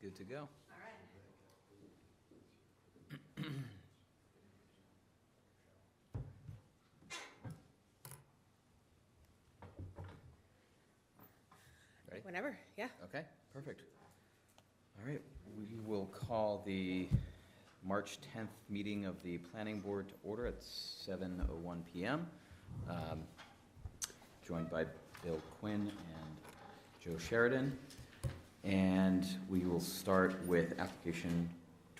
Good to go. All right. Ready? Whenever, yeah. Okay, perfect. All right, we will call the March 10th meeting of the Planning Board to order at 7:01 p.m. Joined by Bill Quinn and Joe Sheridan. And we will start with application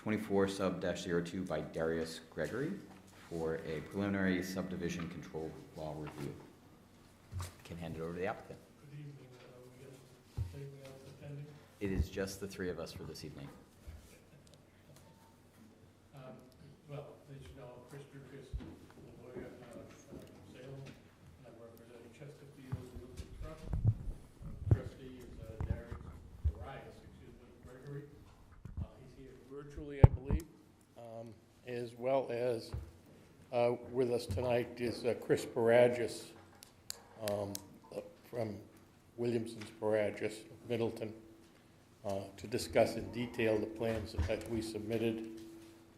24-02 by Darius Gregory for a preliminary subdivision control law review. Can hand it over to the applicant. Good evening. We got anything else attending? It is just the three of us for this evening. Well, as you know, Chris Lucas, lawyer, Salem, and I represent Chesterfield Realty Trust. Trustee is DARIUS Gregory. He's here virtually, I believe, as well as with us tonight is Chris Paragis from Williamson's Paragis, Middleton, to discuss in detail the plans that we submitted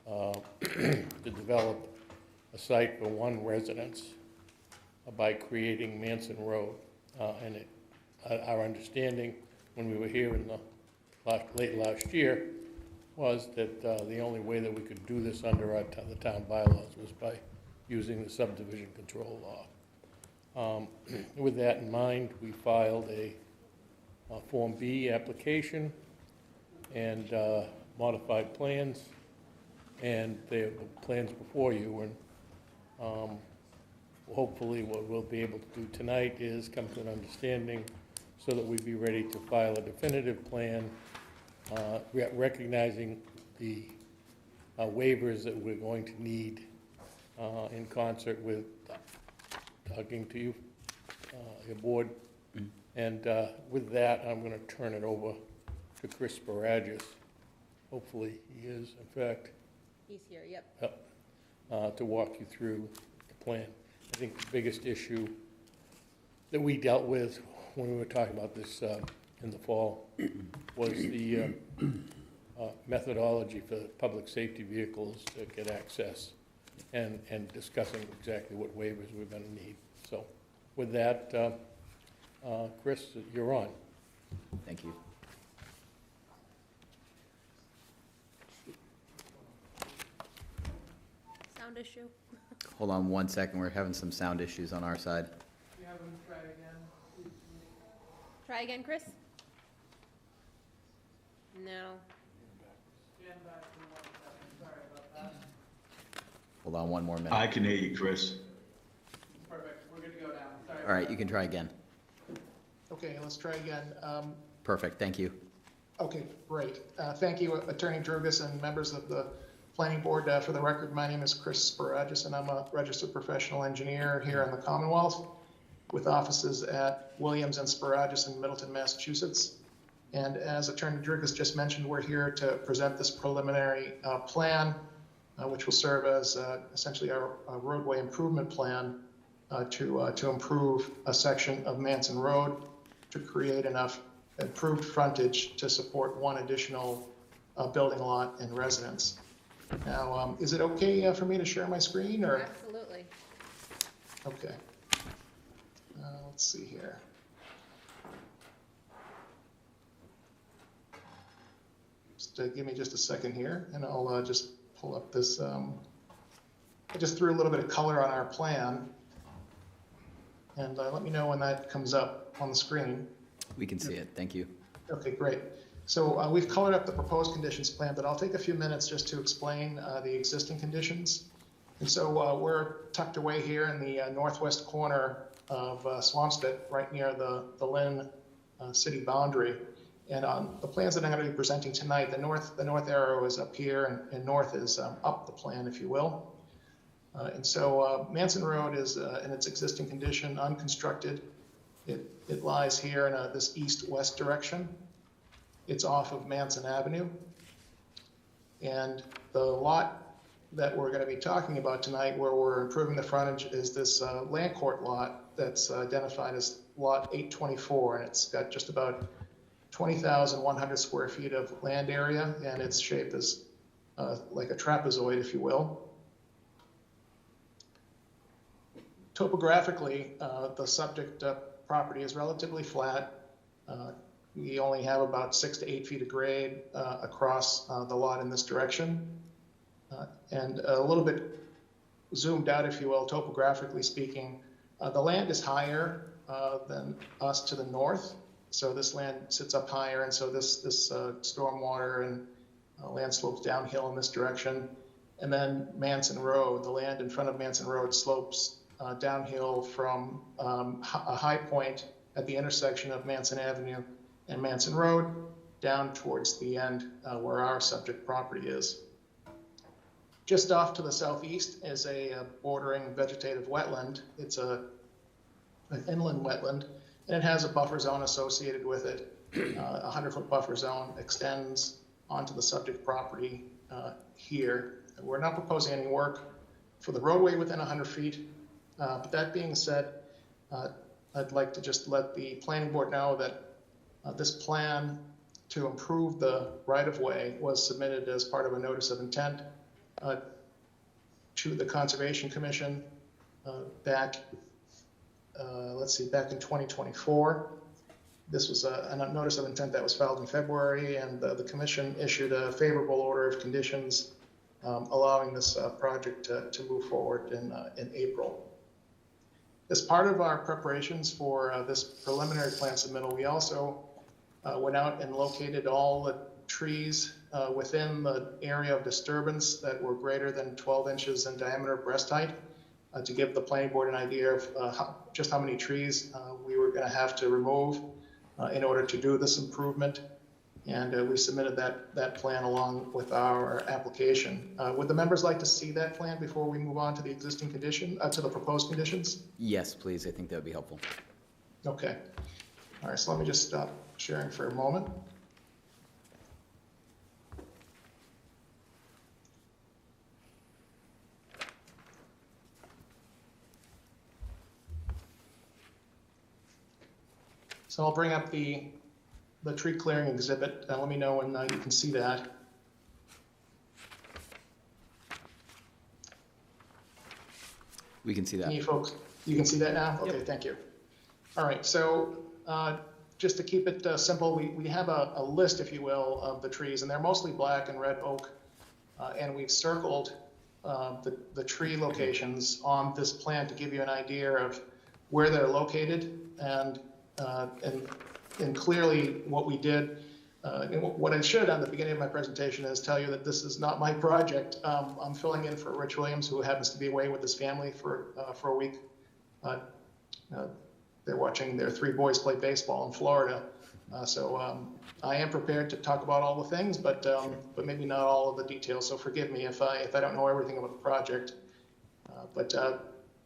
to develop a site for one residence by creating Manson Road. And our understanding when we were here in the late last year was that the only way that we could do this under the town bylaws was by using the Subdivision Control Law. With that in mind, we filed a Form B application and modified plans, and the plans before you. And hopefully what we'll be able to do tonight is come to an understanding so that we'd be ready to file a definitive plan, recognizing the waivers that we're going to need in concert with talking to you, your board. Mm-hmm. And with that, I'm going to turn it over to Chris Paragis. Hopefully he is, in fact. He's here, yep. To walk you through the plan. I think the biggest issue that we dealt with when we were talking about this in the fall was the methodology for public safety vehicles to get access, and discussing exactly what waivers we're going to need. So with that, Chris, you're on. Thank you. Sound issue? Hold on one second. We're having some sound issues on our side. You have them try again? Try again, Chris? No. Stand back for 1 second. Sorry about that. Hold on one more minute. I can hear you, Chris. Perfect. We're good to go now. Sorry. All right, you can try again. Okay, let's try again. Perfect, thank you. Okay, great. Thank you, Attorney Drugas and members of the Planning Board. For the record, my name is Chris Paragis, and I'm a registered professional engineer here in the Commonwealth with offices at Williams and Paragis in Middleton, Massachusetts. And as Attorney Drugas just mentioned, we're here to present this preliminary plan, which will serve as essentially our roadway improvement plan to improve a section of Manson Road to create enough improved frontage to support one additional building lot and residence. Now, is it okay for me to share my screen, or? Absolutely. Okay. Let's see here. Just give me just a second here, and I'll just pull up this. I just threw a little bit of color on our plan, and let me know when that comes up on the screen. We can see it, thank you. Okay, great. So we've colored up the proposed conditions plan, but I'll take a few minutes just to explain the existing conditions. And so we're tucked away here in the northwest corner of Swampscott, right near the Lynn city boundary. And on the plans that I'm going to be presenting tonight, the north arrow is up here, and north is up the plan, if you will. And so Manson Road is in its existing condition, unconstructed. It lies here in this east-west direction. It's off of Manson Avenue. And the lot that we're going to be talking about tonight, where we're improving the frontage, is this land court lot that's identified as lot 824, and it's got just about 20,100 square feet of land area, and its shape is like a trapezoid, if you will. Topographically, the subject property is relatively flat. We only have about 6 to 8 feet of grade across the lot in this direction. And a little bit zoomed out, if you will, topographically speaking, the land is higher than us to the north. So this land sits up higher, and so this stormwater and land slopes downhill in this direction. And then Manson Road, the land in front of Manson Road slopes downhill from a high point at the intersection of Manson Avenue and Manson Road down towards the end where our subject property is. Just off to the southeast is a bordering vegetative wetland. It's an inland wetland, and it has a buffer zone associated with it. A 100-foot buffer zone extends onto the subject property here. We're not proposing any work for the roadway within 100 feet. But that being said, I'd like to just let the planning board know that this plan to improve the right-of-way was submitted as part of a notice of intent to the Conservation Commission back in 2024. This was a notice of intent that was filed in February, and the commission issued a favorable order of conditions allowing this project to move forward in April. As part of our preparations for this preliminary plan submittal, we also went out and located all the trees within the area of disturbance that were greater than 12 inches in diameter breast height to give the planning board an idea of just how many trees we were going to have to remove in order to do this improvement. And we submitted that plan along with our application. Would the members like to see that plan before we move on to the existing condition, to the proposed conditions? Yes, please. I think that would be helpful. Okay. All right, so let me just stop sharing for a moment. So I'll bring up the tree clearing exhibit. Let me know when you can see that. We can see that. Can you folks, you can see that now? Okay, Yep. Thank you. All right, so just to keep it simple, we have a list, if you will, of the trees, and they're mostly black and red oak, and we've circled the tree locations on this plan to give you an idea of where they're located, and clearly what we did, and what I should on the beginning of my presentation is tell you that this is not my project. I'm filling in for Rich Williams, who happens to be away with his family for a week. They're watching their 3 boys play baseball in Florida. So I am prepared to talk about all the things, but maybe not all of the details. So forgive me if I don't know everything about the project.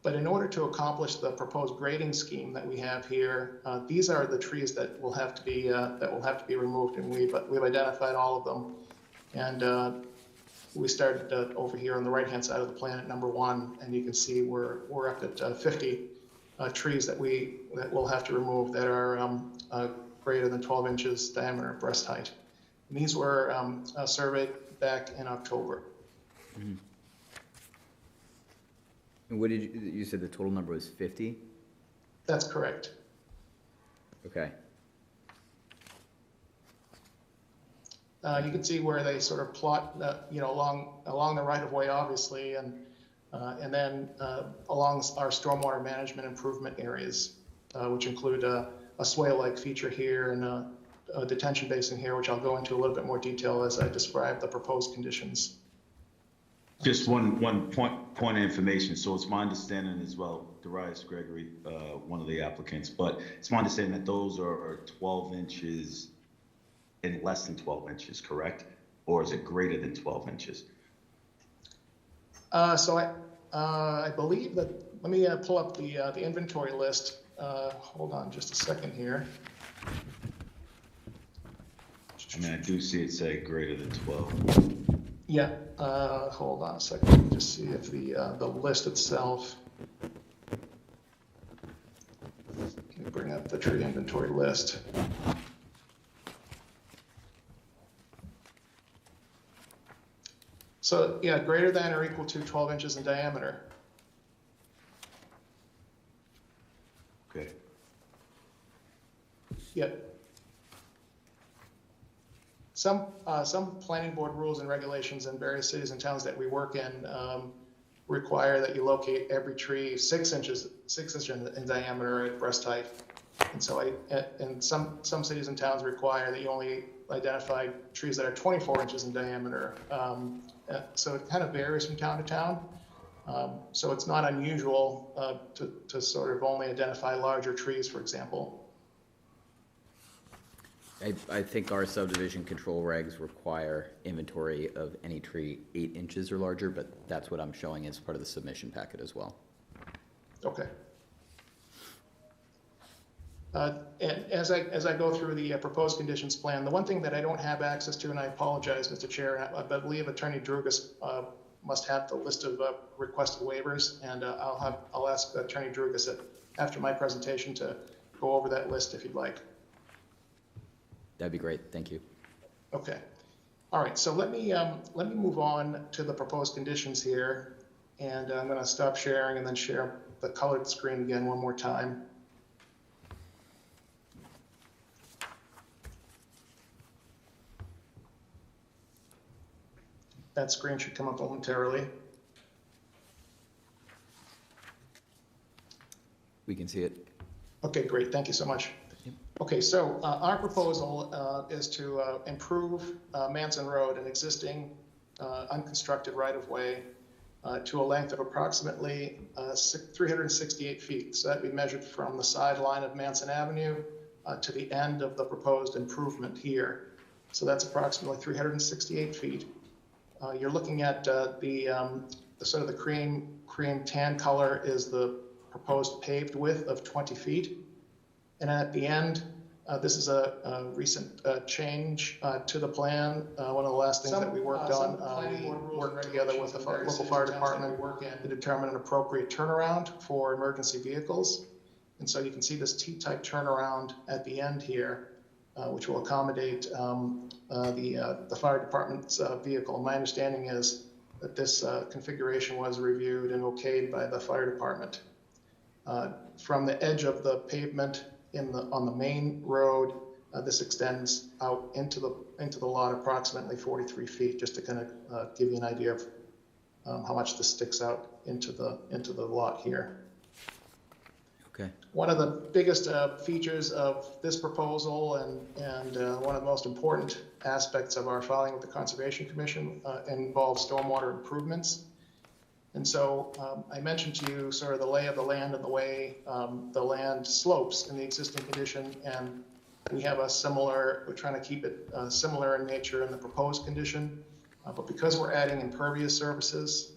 But in order to accomplish the proposed grading scheme that we have here, these are the trees that will have to be removed, and we've identified all of them. And we started over here on the right-hand side of the plan at number 1, and you can see we're up at 50 trees that we'll have to remove that are greater than 12 inches diameter breast height. And these were surveyed back in October. Mm-hmm. And what did you said the total number was 50? That's correct. Okay. You can see where they sort of plot, along the right of way, obviously, and then along our stormwater management improvement areas, which include a swale-like feature here and a detention basin here, which I'll go into a little bit more detail as I describe the proposed conditions. Just one point of information. So it's my understanding as well, DARIUS Gregory, one of the applicants, but it's my understanding that those are 12 inches and less than 12 inches, correct? Or is it greater than 12 inches? So I believe that, let me pull up the inventory list. Hold on just a second here. I mean, I do see it say greater than 12. Yeah, hold on a second. Let me just see if the list itself. Can you bring up the tree inventory list? So, yeah, greater than or equal to 12 inches in diameter. Okay. Yep. Some planning board rules and regulations in various cities and towns that we work in require that you locate every tree 6 inches in diameter at breast height. And so and some cities and towns require that you only identify trees that are 24 inches in diameter. So it kind of varies from town to town. So it's not unusual to sort of only identify larger trees, for example. I think our subdivision control regs require inventory of any tree 8 inches or larger, but that's what I'm showing as part of the submission packet as well. Okay. And as I go through the proposed conditions plan, the one thing that I don't have access to, and I apologize, Mr. Chair, I believe Attorney Drugas must have the list of requested waivers, and I'll ask Attorney Drugas after my presentation to go over that list if you'd like. That'd be great. Thank you. Okay. All right. So let me move on to the proposed conditions here, and I'm going to stop sharing and then share the colored screen again one more time. That screen should come up momentarily. We can see it. Okay, great. Thank you so much. Okay, so our proposal is to improve Manson Road, an existing unconstructed right-of-way, to a length of approximately 368 feet. So that'd be measured from the sideline of Manson Avenue to the end of the proposed improvement here. So that's approximately 368 feet. You're looking at the sort of the cream tan color is the proposed paved width of 20 feet. And at the end, this is a recent change to the plan. One of the last things that we worked on, we worked together with the local fire department to determine an appropriate turnaround for emergency vehicles. And so you can see this T-type turnaround at the end here, which will accommodate the fire department's vehicle. My understanding is that this configuration was reviewed and okayed by the fire department. From the edge of the pavement on the main road, this extends out into the lot approximately 43 feet, just to kind of give you an idea of how much this sticks out into the lot here. Okay. One of the biggest features of this proposal and one of the most important aspects of our filing with the Conservation Commission involves stormwater improvements. And so I mentioned to you sort of the lay of the land and the way the land slopes in the existing condition, and we have we're trying to keep it similar in nature in the proposed condition. But because we're adding impervious surfaces,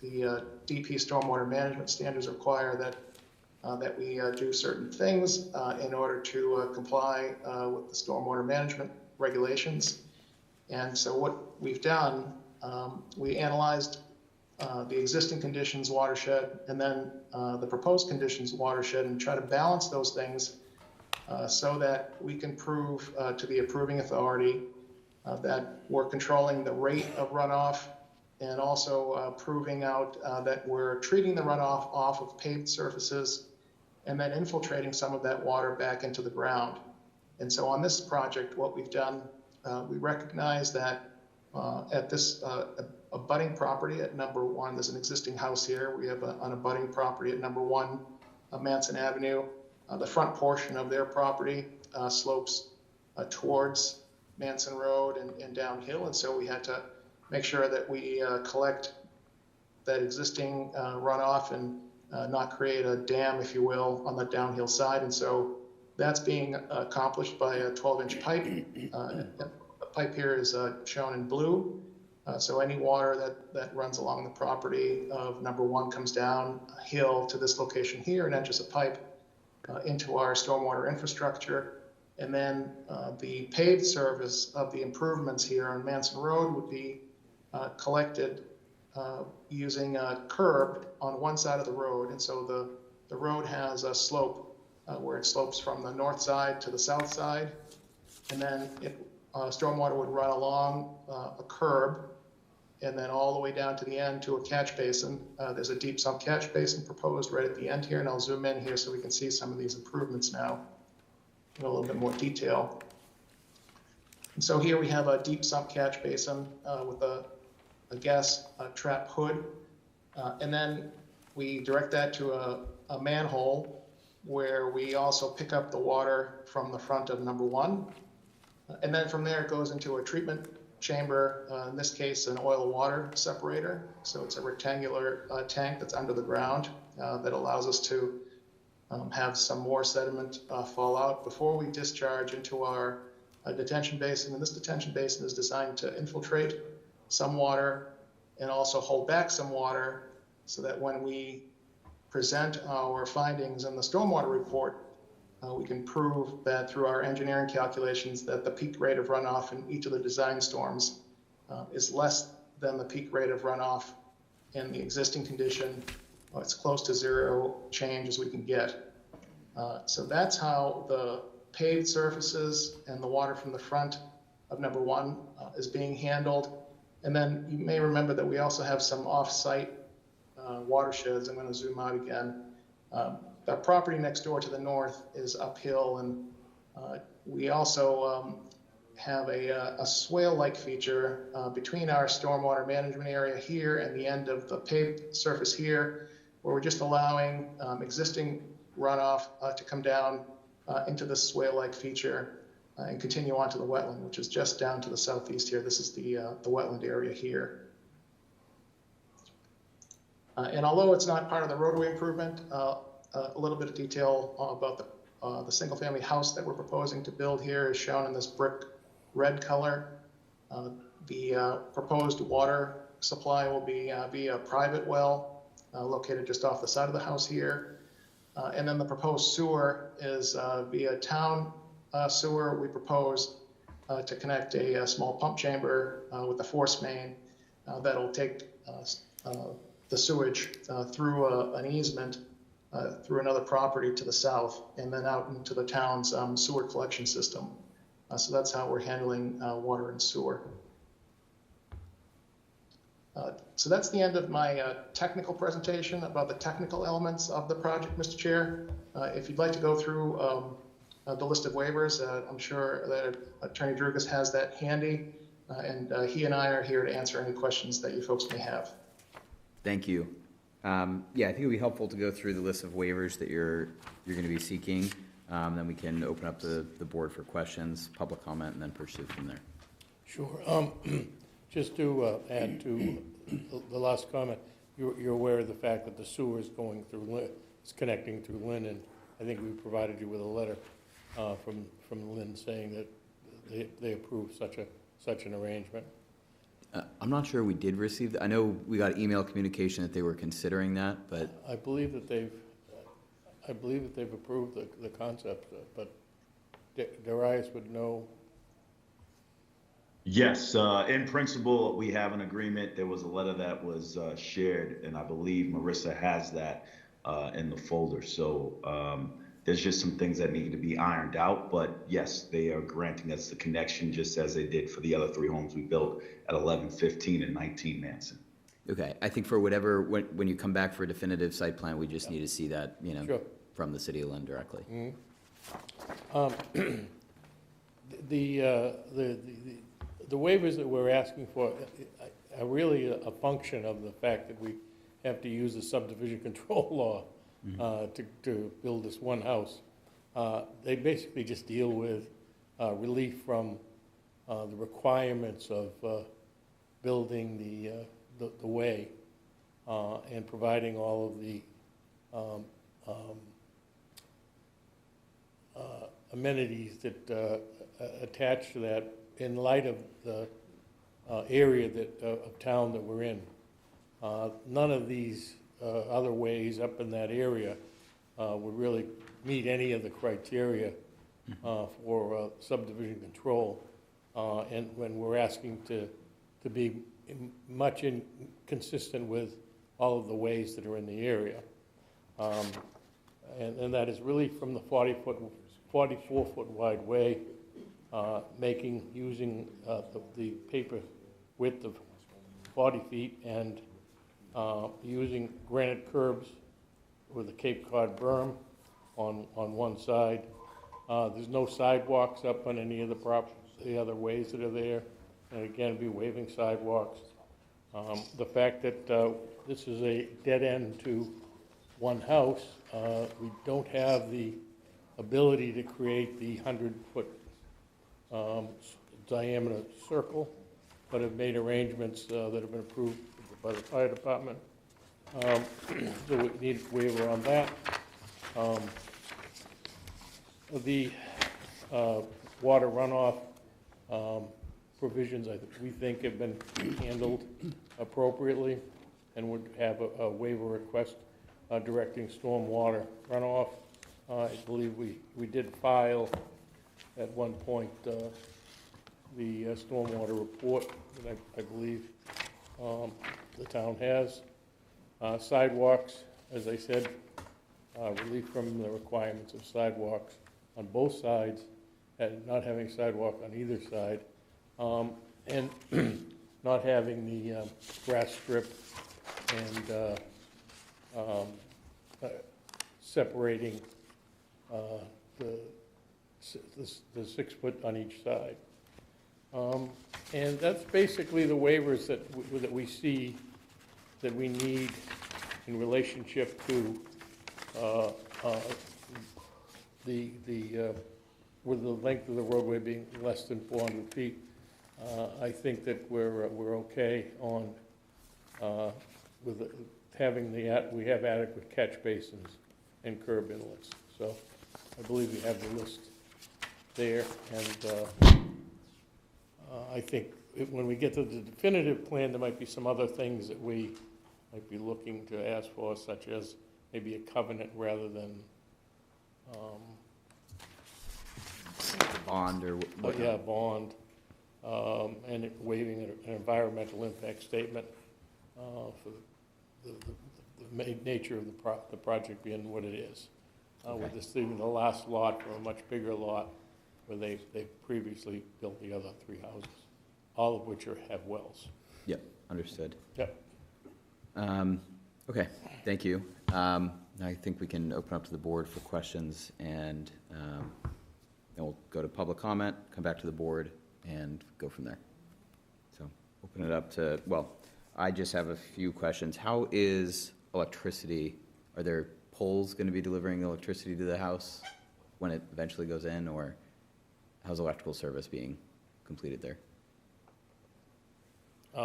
the DP stormwater management standards require that we do certain things in order to comply with the stormwater management regulations. And so what we've done, we analyzed the existing conditions watershed and then the proposed conditions watershed and try to balance those things so that we can prove to the approving authority that we're controlling the rate of runoff and also proving out that we're treating the runoff off of paved surfaces and then infiltrating some of that water back into the ground. And so on this project, what we've done, we recognize that at this abutting property at number 1, there's an existing house here. We have an abutting property at number 1, Manson Avenue. The front portion of their property slopes towards Manson Road and downhill. And so we had to make sure that we collect that existing runoff and not create a dam, if you will, on the downhill side. And so that's being accomplished by a 12-inch pipe. The pipe here is shown in blue. So any water that runs along the property of number 1 comes down a hill to this location here and enters a pipe into our stormwater infrastructure. And then the paved surface of the improvements here on Manson Road would be collected using a curb on one side of the road. And so the road has a slope where it slopes from the north side to the south side. And then stormwater would run along a curb and then all the way down to the end to a catch basin. There's a deep sump catch basin proposed right at the end here, and I'll zoom in here so we can see some of these improvements now in a little bit more detail. And so here we have a deep sump catch basin with a gas trap hood, and then we direct that to a manhole where we also pick up the water from the front of number 1. And then from there it goes into a treatment chamber, in this case an oil water separator. So it's a rectangular tank that's under the ground that allows us to have some more sediment fall out before we discharge into our detention basin. And this detention basin is designed to infiltrate some water and also hold back some water so that when we present our findings in the stormwater report, we can prove that through our engineering calculations that the peak rate of runoff in each of the design storms is less than the peak rate of runoff in the existing condition. It's close to zero change as we can get. So that's how the paved surfaces and the water from the front of number 1 is being handled. And then you may remember that we also have some off-site watersheds. I'm going to zoom out again. The property next door to the north is uphill, and we also have a swale-like feature between our stormwater management area here and the end of the paved surface here, where we're just allowing existing runoff to come down into this swale-like feature and continue on to the wetland, which is just down to the southeast here. This is the wetland area here. And although it's not part of the roadway improvement, a little bit of detail about the single-family house that we're proposing to build here is shown in this brick red color. The proposed water supply will be via a private well located just off the side of the house here. And then the proposed sewer is via town sewer. We propose to connect a small pump chamber with a force main that'll take the sewage through an easement through another property to the south and then out into the town's sewer collection system. So that's how we're handling water and sewer. So that's the end of my technical presentation about the technical elements of the project, Mr. Chair. If you'd like to go through the list of waivers, I'm sure that Attorney Drugas has that handy, and he and I are here to answer any questions that you folks may have. Thank you. Yeah, I think it would be helpful to go through the list of waivers that you're going to be seeking. Then we can open up the board for questions, public comment, and then pursue from there. Sure. Just to add to the last comment, you're aware of the fact that the sewer is going through, it's connecting through Lynn, and I think we provided you with a letter from Lynn saying that they approve such an arrangement. I'm not sure we did receive that. I know we got email communication that they were considering that, but I believe that they've approved the concept, but Darius would know. Yes, in principle, we have an agreement. There was a letter that was shared, and I believe Marissa has that in the folder. So there's just some things that need to be ironed out, but yes, they are granting us the connection just as they did for the other 3 homes we built at 11, 15, and 19 Manson. okay. I think for whatever, when you come back for a definitive site plan, we just need to see that, Sure. from the city of Lynn directly. Mm-hmm. The waivers that we're asking for are really a function of the fact that we have to use the Subdivision Control Law to build this one house. They basically just deal with relief from the requirements of building the way and providing all of the amenities that attach to that in light of the area of town that we're in. None of these other ways up in that area would really meet any of the criteria for subdivision control. And when we're asking to be much consistent with all of the ways that are in the area. And that is really from the 44-foot wide way, using the paper width of 40 feet, and using granite curbs with a Cape Cod berm on one side. There's no sidewalks up on any of the other ways that are there, and again, be waiving sidewalks. The fact that this is a dead end to one house, we don't have the ability to create the 100-foot diameter circle, but have made arrangements that have been approved by the fire department. So we need a waiver on that. The water runoff provisions, we think, have been handled appropriately, and would have a waiver request directing stormwater runoff. I believe we did file at one point the stormwater report that I believe the town has. Sidewalks, as I said, relief from the requirements of sidewalks on both sides, and not having sidewalk on either side, and not having the grass strip and separating the 6 foot on each side. And that's basically the waivers that we see that we need in relationship to with the length of the roadway being less than 400 feet. I think that we're okay on with having we have adequate catch basins and curb inlets. So I believe we have the list there, and I think when we get to the definitive plan, there might be some other things that we might be looking to ask for, such as maybe a covenant rather than bond or what? yeah, bond, and waiving an environmental impact statement for the nature of the project being what it is. With this being the last lot from a much bigger lot where they previously built the other 3 houses, all of which have wells. Yep, understood. Yep. Okay, thank you. I think we can open up to the board for questions, and then we'll go to public comment, come back to the board, and go from there. So open it up to, well, I just have a few questions. How is electricity? Are there poles going to be delivering electricity to the house when it eventually goes in, or how's electrical service being completed there?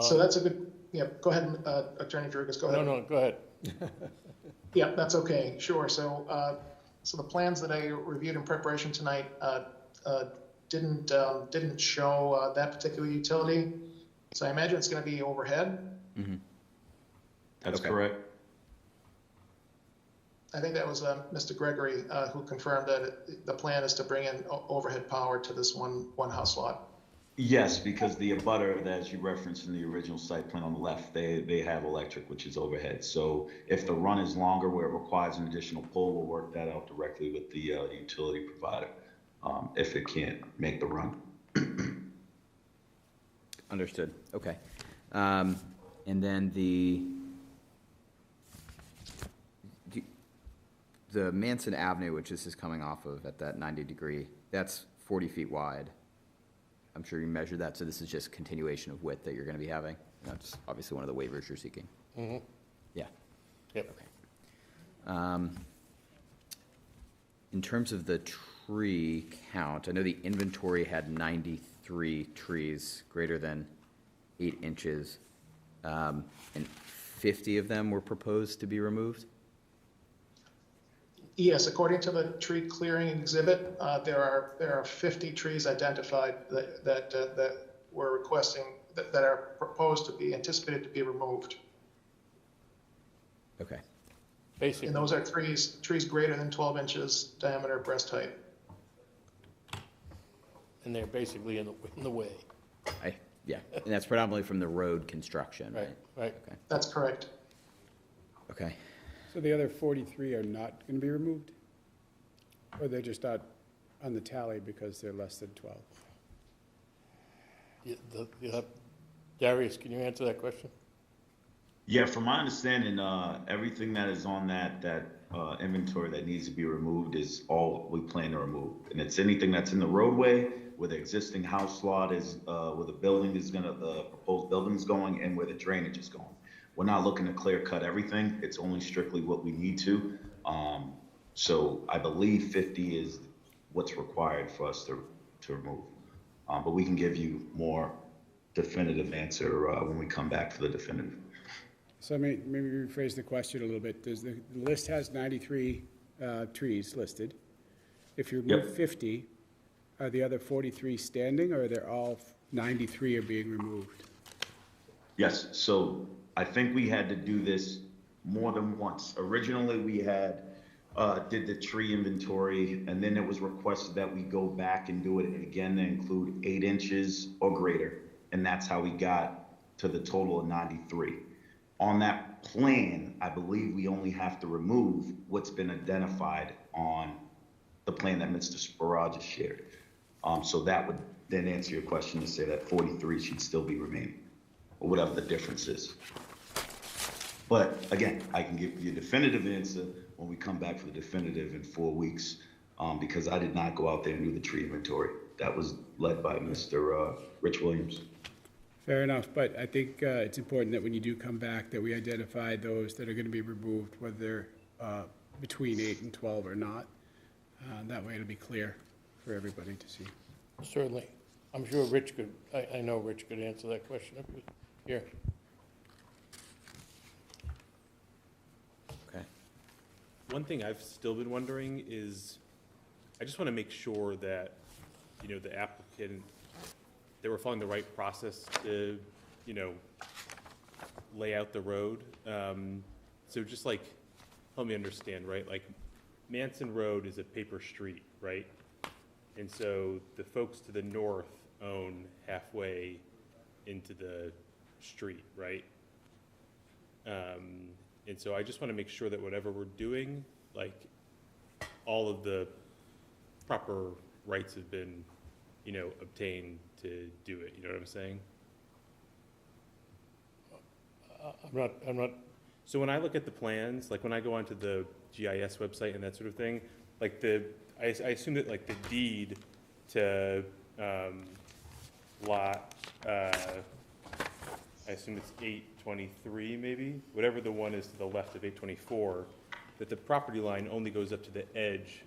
So that's a good, yeah, go ahead, Attorney Drugas, go ahead. No, go ahead. Yeah, that's okay, sure. So, so the plans that I reviewed in preparation tonight didn't show that particular utility. So I imagine it's going to be overhead. Mm-hmm. That's Okay. correct. I think that was Mr. Gregory who confirmed that the plan is to bring in overhead power to this one house lot. Yes, because the abutter, as you referenced in the original site plan on the left, they have electric, which is overhead. So if the run is longer where it requires an additional pole, we'll work that out directly with the utility provider if it can't make the run. Understood. Okay. And then the Manson Avenue, which this is coming off of at that 90-degree, that's 40 feet wide. I'm sure you measured that, so this is just continuation of width that you're going to be having. That's obviously one of the waivers you're seeking. Mm-hmm. Yeah. Yep. Okay. In terms of the tree count, I know the inventory had 93 trees greater than 8 inches, and 50 of them were proposed to be removed. Yes, according to the tree clearing exhibit, there are 50 trees identified that we're requesting that are proposed to be anticipated to be removed. Okay. Basically. And those are trees greater than 12 inches diameter breast height. And they're basically in the way. Yeah, and that's predominantly from the road construction, right? Right. Okay. That's correct. Okay. So the other 43 are not going to be removed? Or they're just not on the tally because they're less than 12? Darius, can you answer that question? Yeah, from my understanding, everything that is on that inventory that needs to be removed is all we plan to remove. And it's anything that's in the roadway, where the existing house lot is, where the building is gonna, the proposed building's going, and where the drainage is going. We're not looking to clear cut everything. It's only strictly what we need to. So I believe 50 is what's required for us to remove. But we can give you more definitive answer when we come back for the definitive. So maybe rephrase the question a little bit. Does the list has 93 trees listed? If you remove Yep. 50, are the other 43 standing, or are they all 93 are being removed? Yes, so I think we had to do this more than once. Originally, we had, did the tree inventory, and then it was requested that we go back and do it again to include 8 inches or greater. And that's how we got to the total of 93. On that plan, I believe we only have to remove what's been identified on the plan that Mr. Sparrow just shared. So that would then answer your question to say that 43 should still be remaining, or whatever the difference is. But again, I can give you a definitive answer when we come back for the definitive in 4 weeks, because I did not go out there and do the tree inventory. That was led by Mr. Rich Williams. Fair enough, but I think it's important that when you do come back, that we identify those that are going to be removed, whether they're between 8 and 12 or not. That way it'll be clear for everybody to see. Certainly. I'm sure Rich could, I know Rich could answer that question if he was here. Okay. One thing I've still been wondering is, I just want to make sure that, you know, the applicant, they were following the right process to, you know, lay out the road. So just like, help me understand, right? Like, Manson Road is a paper street, right? And so the folks to the north own halfway into the street, right? And so I just want to make sure that whatever we're doing, like, all of the proper rights have been, you know, obtained to do it. You know what I'm saying? I'm not, So when I look at the plans, like when I go onto the GIS website and that sort of thing, like I assume that like the deed to lot, I assume it's 823 maybe, whatever the one is to the left of 824, that the property line only goes up to the edge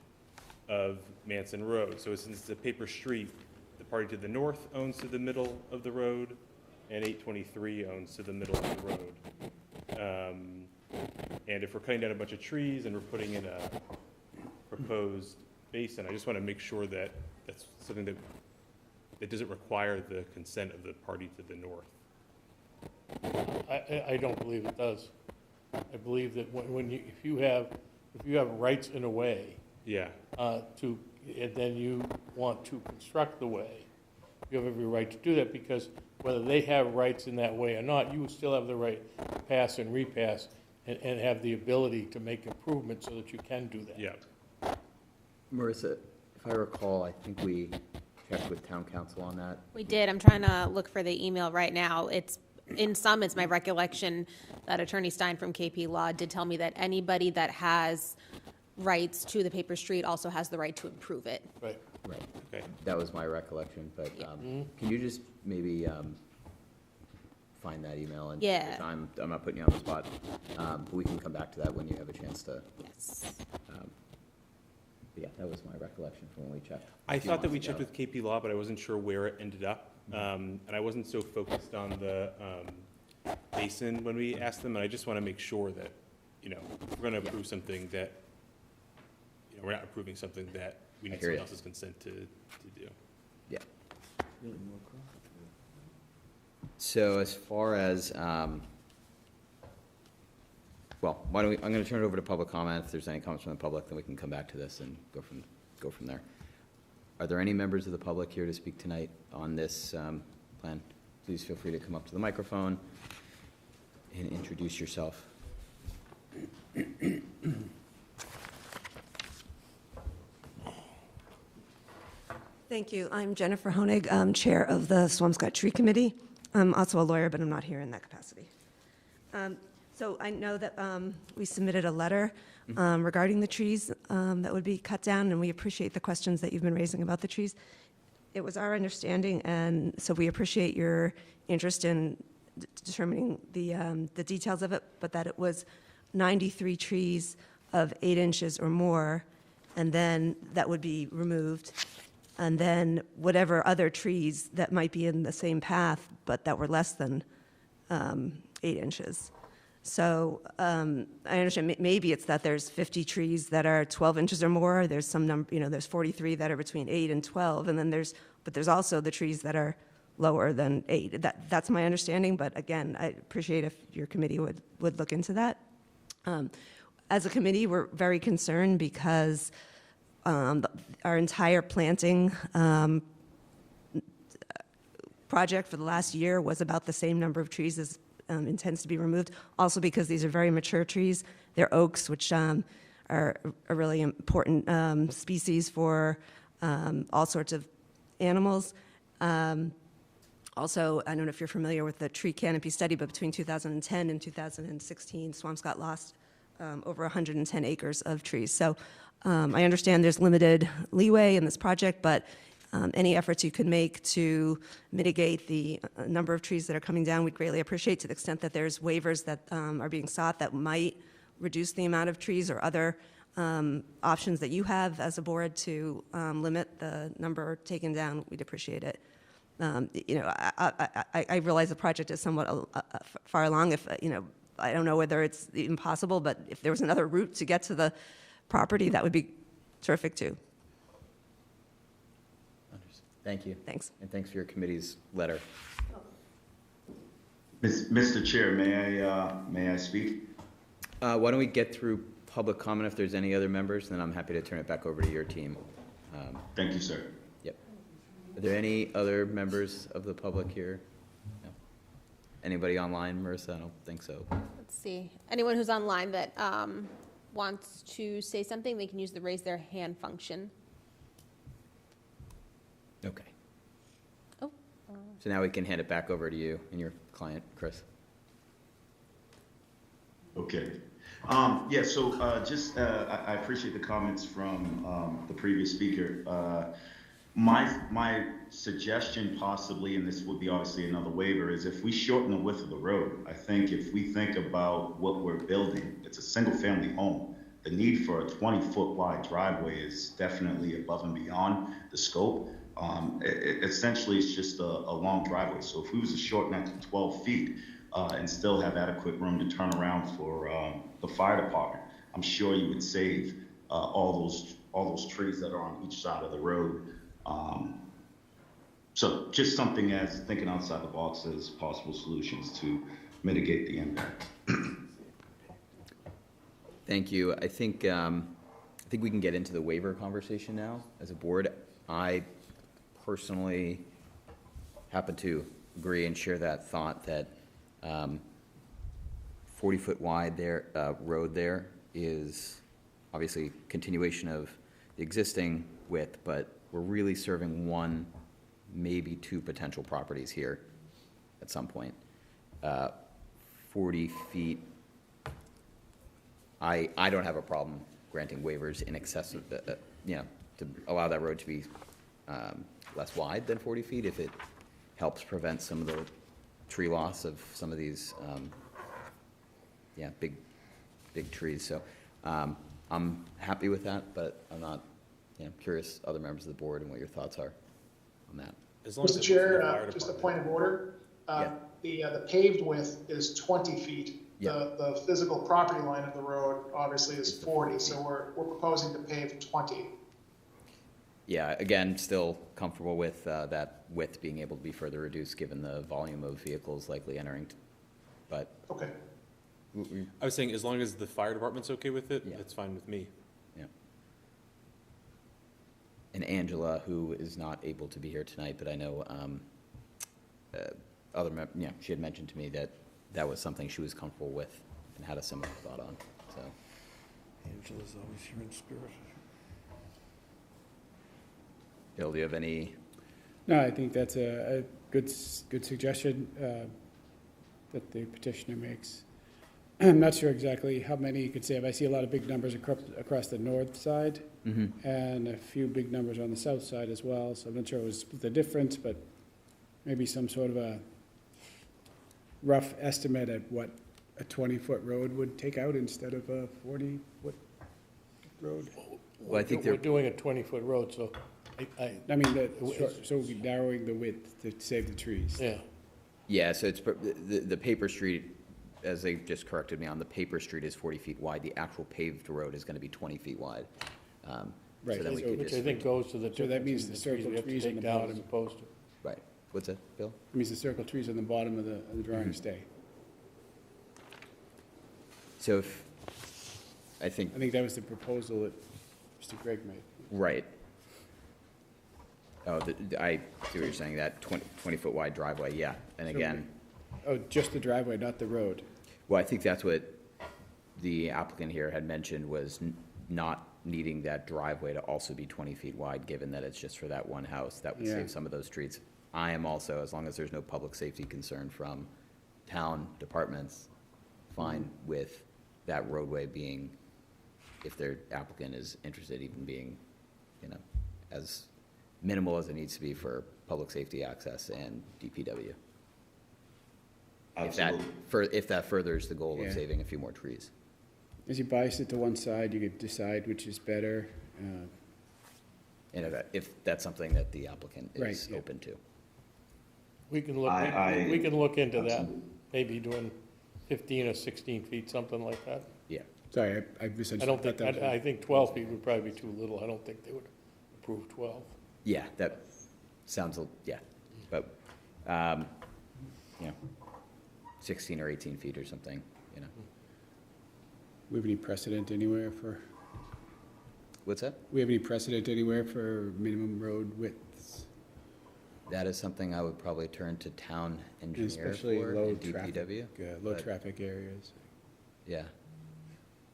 of Manson Road. So since it's a paper street, the party to the north owns to the middle of the road, and 823 owns to the middle of the road. And if we're cutting down a bunch of trees and we're putting in a proposed basin, I just want to make sure that that's something that doesn't require the consent of the party to the north. I don't believe it does. I believe that if you have rights in a way, Yeah. and then you want to construct the way, you have every right to do that, because whether they have rights in that way or not, you would still have the right to pass and repass and have the ability to make improvements so that you can do that. Yeah. Marissa, if I recall, I think we checked with town council on that. We did. I'm trying to look for the email right now. It's my recollection that Attorney Stein from KP Law did tell me that anybody that has rights to the paper street also has the right to improve it. Right. Right. Okay. That was my recollection, but Yeah. can you just maybe find that email? And Yeah. I'm not putting you on the spot, but we can come back to that when you have a chance to. Yes. But yeah, that was my recollection from when we checked. I a few thought that we months checked ago. with KP Law, but I wasn't sure where it ended up. And I wasn't so focused on the basin when we asked them, and I just want to make sure that, you know, if we're going to approve something that, you know, we're not approving something that we need hear someone ya. else's consent to do. Yeah. So as far as, well, why don't we, I'm going to turn it over to public comment. If there's any comments from the public, then we can come back to this and go from there. Are there any members of the public here to speak tonight on this plan? Please feel free to come up to the microphone and introduce yourself. Thank you. I'm Jennifer Honig, Chair of the Swampscott Tree Committee. I'm also a lawyer, but I'm not here in that capacity. So I know that we submitted a letter regarding the trees that would be cut down, and we appreciate the questions that you've been raising about the trees. It was our understanding, and so we appreciate your interest in determining the details of it, but that it was 93 trees of 8 inches or more, and then that would be removed. And then whatever other trees that might be in the same path, but that were less than 8 inches. So I understand maybe it's that there's 50 trees that are 12 inches or more. There's some number, there's 43 that are between 8 and 12, and then there's also the trees that are lower than 8. That's my understanding, but again, I appreciate if your committee would look into that. As a committee, we're very concerned because our entire planting project for the last year was about the same number of trees as intends to be removed. Also because these are very mature trees. They're oaks, which are a really important species for all sorts of animals. Also, I don't know if you're familiar with the tree canopy study, but between 2010 and 2016, Swampscott lost over 110 acres of trees. So I understand there's limited leeway in this project, but any efforts you could make to mitigate the number of trees that are coming down, we'd greatly appreciate, to the extent that there's waivers that are being sought that might reduce the amount of trees, or other options that you have as a board to limit the number taken down. We'd appreciate it. I realize the project is somewhat far along. If I don't know whether it's even possible, but if there was another route to get to the property, that would be terrific too. Thank you. Thanks. And thanks for your committee's letter. Mr. Chair, may I speak? Why don't we get through public comment? If there's any other members, then I'm happy to turn it back over to your team. Thank you, sir. Yep. Are there any other members of the public here? No. Anybody online, Marissa? I don't think so. Let's see. Anyone who's online that wants to say something, they can use the raise their hand function. Okay. Oh. So now we can hand it back over to you and your client, Chris. Okay. Yeah, so I appreciate the comments from the previous speaker. My suggestion possibly, and this would be obviously another waiver, is if we shorten the width of the road. I think if we think about what we're building, it's a single family home. The need for a 20-foot wide driveway is definitely above and beyond the scope. Essentially, it's just a long driveway. So if we was to shorten that to 12 feet and still have adequate room to turn around for the fire department, I'm sure you would save all those trees that are on each side of the road. So just something as thinking outside the box as possible solutions to mitigate the impact. Thank you. I think we can get into the waiver conversation now as a board. I personally happen to agree and share that thought that 40-foot wide road there is obviously continuation of the existing width, but we're really serving one, maybe two potential properties here at some point. 40 feet, I don't have a problem granting waivers in excess of, to allow that road to be less wide than 40 feet if it helps prevent some of the tree loss of some of these, big trees. So I'm happy with that, but I'm not, curious other members of the board and what your thoughts are on that. As long as Mr. it's Chair, the fire just a department. point of order. The paved width is 20 feet. Yeah. The physical property line of the road obviously is 40, so we're proposing to pave 20. Yeah, again, still comfortable with that width being able to be further reduced given the volume of vehicles likely entering, but. Okay. I was saying, as long as the fire department's okay with it, Yeah. that's fine with me. Yeah. And Angela, who is not able to be here tonight, but I know she had mentioned to me that that was something she was comfortable with and had a similar thought on, so. Angela's always here in spirit. Bill, do you have any? No, I think that's a good suggestion that the petitioner makes. I'm not sure exactly how many you could say. I see a lot of big numbers across the north side and a few big numbers on the south side as well. So I'm not sure it was the difference, but maybe some sort of a rough estimate at what a 20-foot road would take out instead of a 40-foot road. Well, I think We're doing a 20-foot road, so I mean, so we'll be narrowing the width to save the trees. yeah. Yeah, so it's, the paper street, as they just corrected me on, the paper street is 40 feet wide. The actual paved road is going to be 20 feet wide. Right, So then we so- could Which I just, think goes to the So that means difference the in the trees circle we have to trees on take the down as bottom. opposed to. right. What's that, Bill? It means the circle trees on the bottom of the drawing stay. So if, I think, I think that was the proposal that Mr. Gregg made. right. Oh, I see what you're saying, that 20-foot wide driveway, yeah. And again, Oh, just the driveway, not the road. well, I think that's what the applicant here had mentioned was not needing that driveway to also be 20 feet wide, given that it's just for that one house. That would Yeah. save some of those streets. I am also, as long as there's no public safety concern from town departments, fine with that roadway being, if their applicant is interested, even being, as minimal as it needs to be for public safety access and DPW. Absolutely. If that furthers the goal Yeah. of saving a few more trees. As you bias it to one side, you could decide which is better. And if that's something that the applicant is Right, yeah. open to. We can look, we can look into that, maybe doing 15 or 16 feet, something like that. Yeah. Sorry, I misunderstood. I don't think, that was- I think 12 feet would probably be too little. I don't think they would approve 12. Yeah, that sounds, yeah, but, 16 or 18 feet or something, We have any precedent anywhere for, What's that? we have any precedent anywhere for minimum road widths? That is something I would probably turn to town engineer Especially for low and traffic, DPW. low but- traffic areas. Yeah,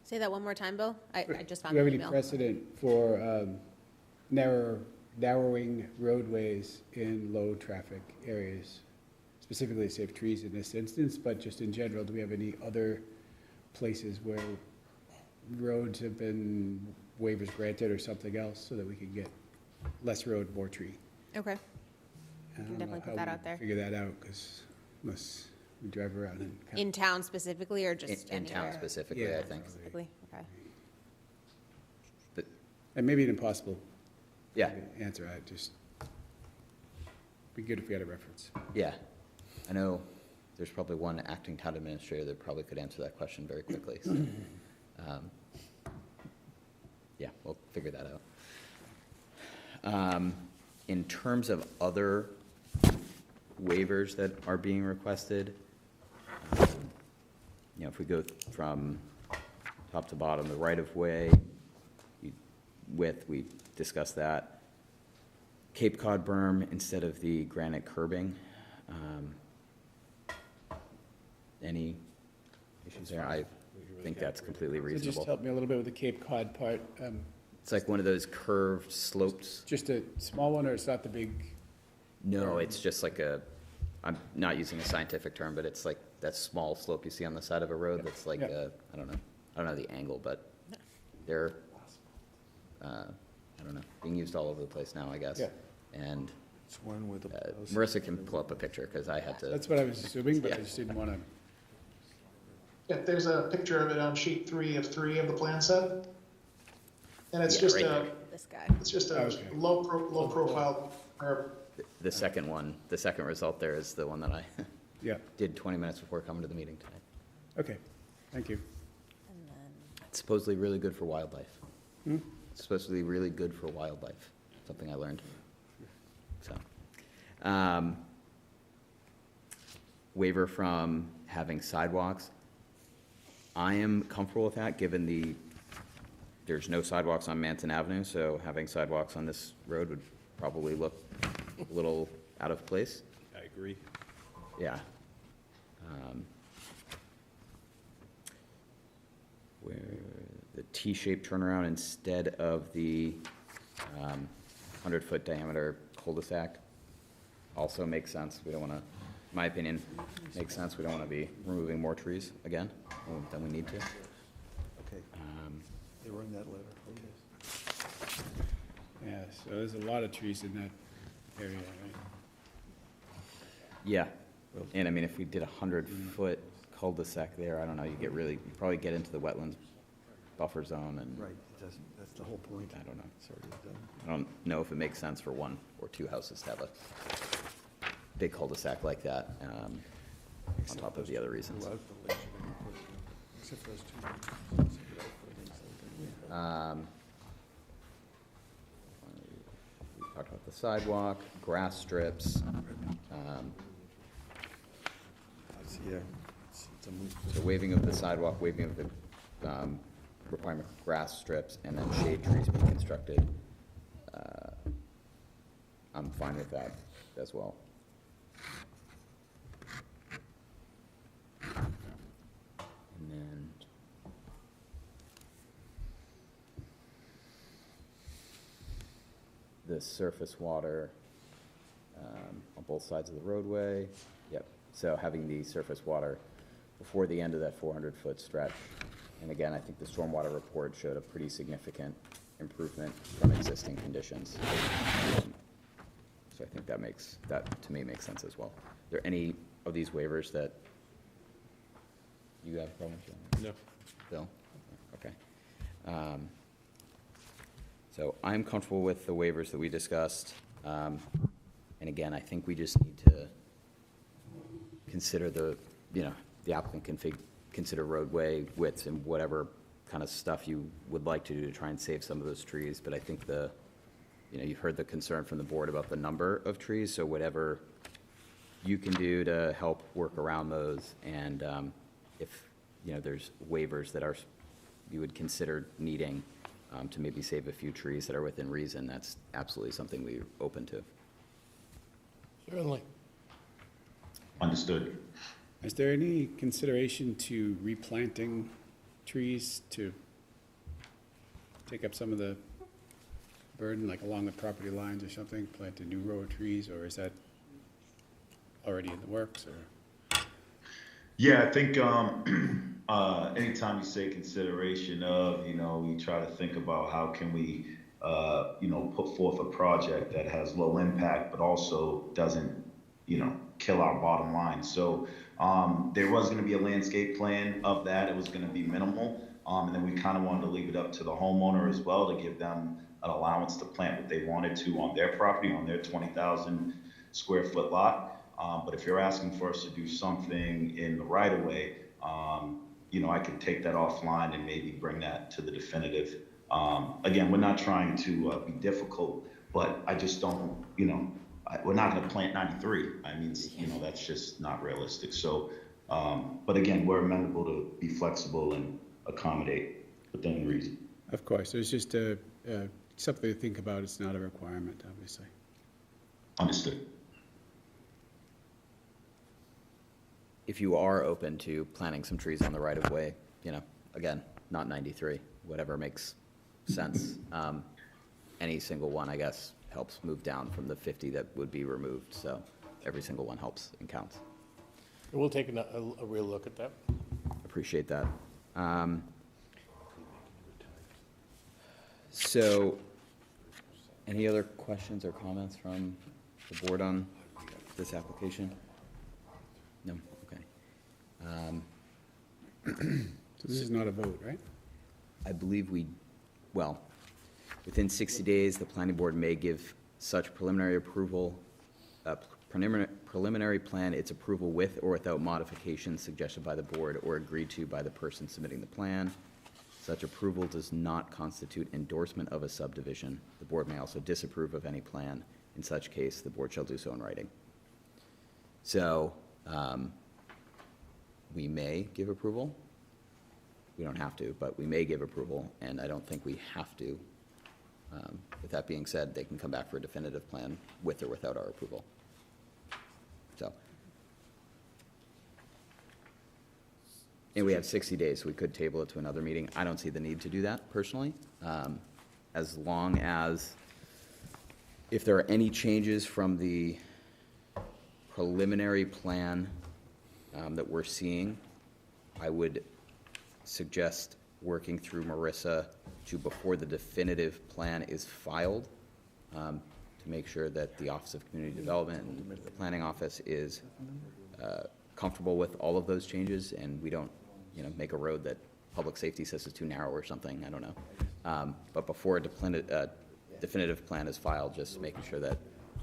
Say that one more time, Bill? I just Do found we have the any email. precedent for narrowing roadways in low traffic areas? Specifically save trees in this instance, but just in general, do we have any other places where roads have been waivers granted or something else so that we can get less road, more tree? Okay. I don't know definitely put how that we out there. Figure that out, because unless we drive around and. In town specifically, or just in town anywhere? specifically, I Yeah. think. Specifically, okay. But, And maybe an impossible yeah, answer, I just, be good if we had a reference. yeah. I know there's probably one acting town administrator that probably could answer that question very quickly, so. Yeah, we'll figure that out. In terms of other waivers that are being requested, if we go from top to bottom, the right-of-way width, we discussed that. Cape Cod berm instead of the granite curbing. Any issues there? I think that's completely So just reasonable. help me a little bit with the Cape Cod part. It's like one of those curved slopes. Just a small one, or it's not the big? No, it's just like I'm not using a scientific term, but it's like that small slope you see on the side of a road that's like, Yeah. I don't know the angle, but they're, I don't know, being used all over the place now, I guess. Yeah. And It's one with a. Marissa can pull up a picture, because I had to, That's what I was assuming, but I Yeah. just didn't want to. Yeah, there's a picture of it on sheet 3 of the plan set. And it's Yeah, just right a, there. This guy. it's just a Okay. low profile curve. the second one, the second result there is the one that I Yeah, did 20 minutes before coming to the meeting tonight. okay, thank you. And then, It's supposedly really good for wildlife. Hmm? It's supposedly really good for wildlife, something I learned. So, waiver from having sidewalks. I am comfortable with that, given there's no sidewalks on Manson Avenue, so having sidewalks on this road would probably look a little out of place. I agree. Yeah. Where the T-shaped turnaround instead of the 100-foot diameter cul-de-sac also makes sense. We don't want to my opinion, makes sense. We don't want to be removing more trees again than we need to. Okay, they were in that letter, okay. Yeah, so there's a lot of trees in that area, right? Yeah, and I mean, if we did 100-foot cul-de-sac there, I don't know, you probably get into the wetlands buffer zone and. Right, it doesn't, that's the whole point. I don't know. It's already done. I don't know if it makes sense for one or two houses to have a big cul-de-sac like that, on top of the other reasons. Except for those two. We talked about the sidewalk, grass strips. Yeah, it's a move. So waiving of the sidewalk, waiving of the requirement for grass strips, and then shade trees being constructed. I'm fine with that as well. And then the surface water on both sides of the roadway. Yep, so having the surface water before the end of that 400-foot stretch. And again, I think the stormwater report showed a pretty significant improvement from existing conditions. So I think that to me makes sense as well. Are there any of these waivers that you have a problem with? No. Bill? Okay. So I'm comfortable with the waivers that we discussed. And again, I think we just need to consider the applicant can consider roadway widths and whatever kind of stuff you would like to do to try and save some of those trees. But I think you've heard the concern from the board about the number of trees, so whatever you can do to help work around those, and if there's waivers that you would consider needing to maybe save a few trees that are within reason, that's absolutely something we're open to. Certainly. Understood. Is there any consideration to replanting trees to take up some of the burden, like along the property lines or something, plant a new row of trees, or is that already in the works, or? Yeah, I think anytime you say consideration of, we try to think about how can we, put forth a project that has low impact, but also doesn't, kill our bottom line. So there was going to be a landscape plan of that. It was going to be minimal. And then we kind of wanted to leave it up to the homeowner as well to give them an allowance to plant what they wanted to on their property, on their 20,000 square foot lot. But if you're asking for us to do something in the right of way, I can take that offline and maybe bring that to the definitive. Again, we're not trying to be difficult, but I just don't, we're not going to plant 93. I mean, that's just not realistic. So, but again, we're amenable to be flexible and accommodate within reason. Of course, there's just something to think about. It's not a requirement, obviously. Understood. If you are open to planting some trees on the right of way, again, not 93, whatever makes sense. Any single one, I guess, helps move down from the 50 that would be removed. So every single one helps and counts. We'll take a real look at that. Appreciate that. So any other questions or comments from the board on this application? No? Okay. So this is not a vote, right? I believe within 60 days, the planning board may give such preliminary approval, preliminary plan its approval with or without modifications suggested by the board or agreed to by the person submitting the plan. Such approval does not constitute endorsement of a subdivision. The board may also disapprove of any plan. In such case, the board shall do so in writing. So we may give approval. We don't have to, but we may give approval, and I don't think we have to. With that being said, they can come back for a definitive plan with or without our approval. So, and we have 60 days, so we could table it to another meeting. I don't see the need to do that personally, as long as if there are any changes from the preliminary plan that we're seeing, I would suggest working through Marissa to, before the definitive plan is filed, to make sure that the Office of Community Development and the Planning Office is comfortable with all of those changes, and we don't, make a road that public safety says is too narrow or something, I don't know. But before a definitive plan is filed, just making sure that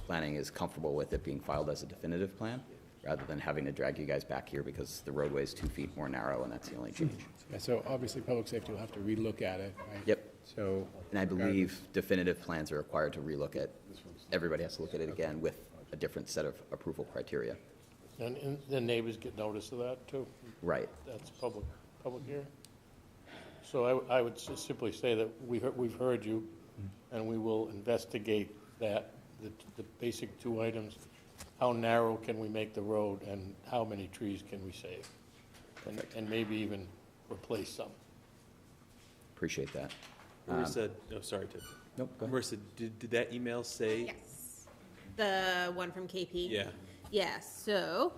planning is comfortable with it being filed as a definitive plan, rather than having to drag you guys back here because the roadway is 2 feet more narrow and that's the only change. Yeah, so obviously, public safety will have to relook at it, right? Yep. So. And I believe definitive plans are required to relook at, everybody has to look at it again with a different set of approval criteria. And the neighbors get notice of that too? Right. That's public hearing? So I would simply say that we've heard you, and we will investigate that, the basic 2 items. How narrow can we make the road, and how many trees can we save? And maybe even replace some. Appreciate that. Marissa, sorry, Ted. Nope, go ahead. Marissa, did that email say? Yes. The one from KP? Yeah. Yes, so,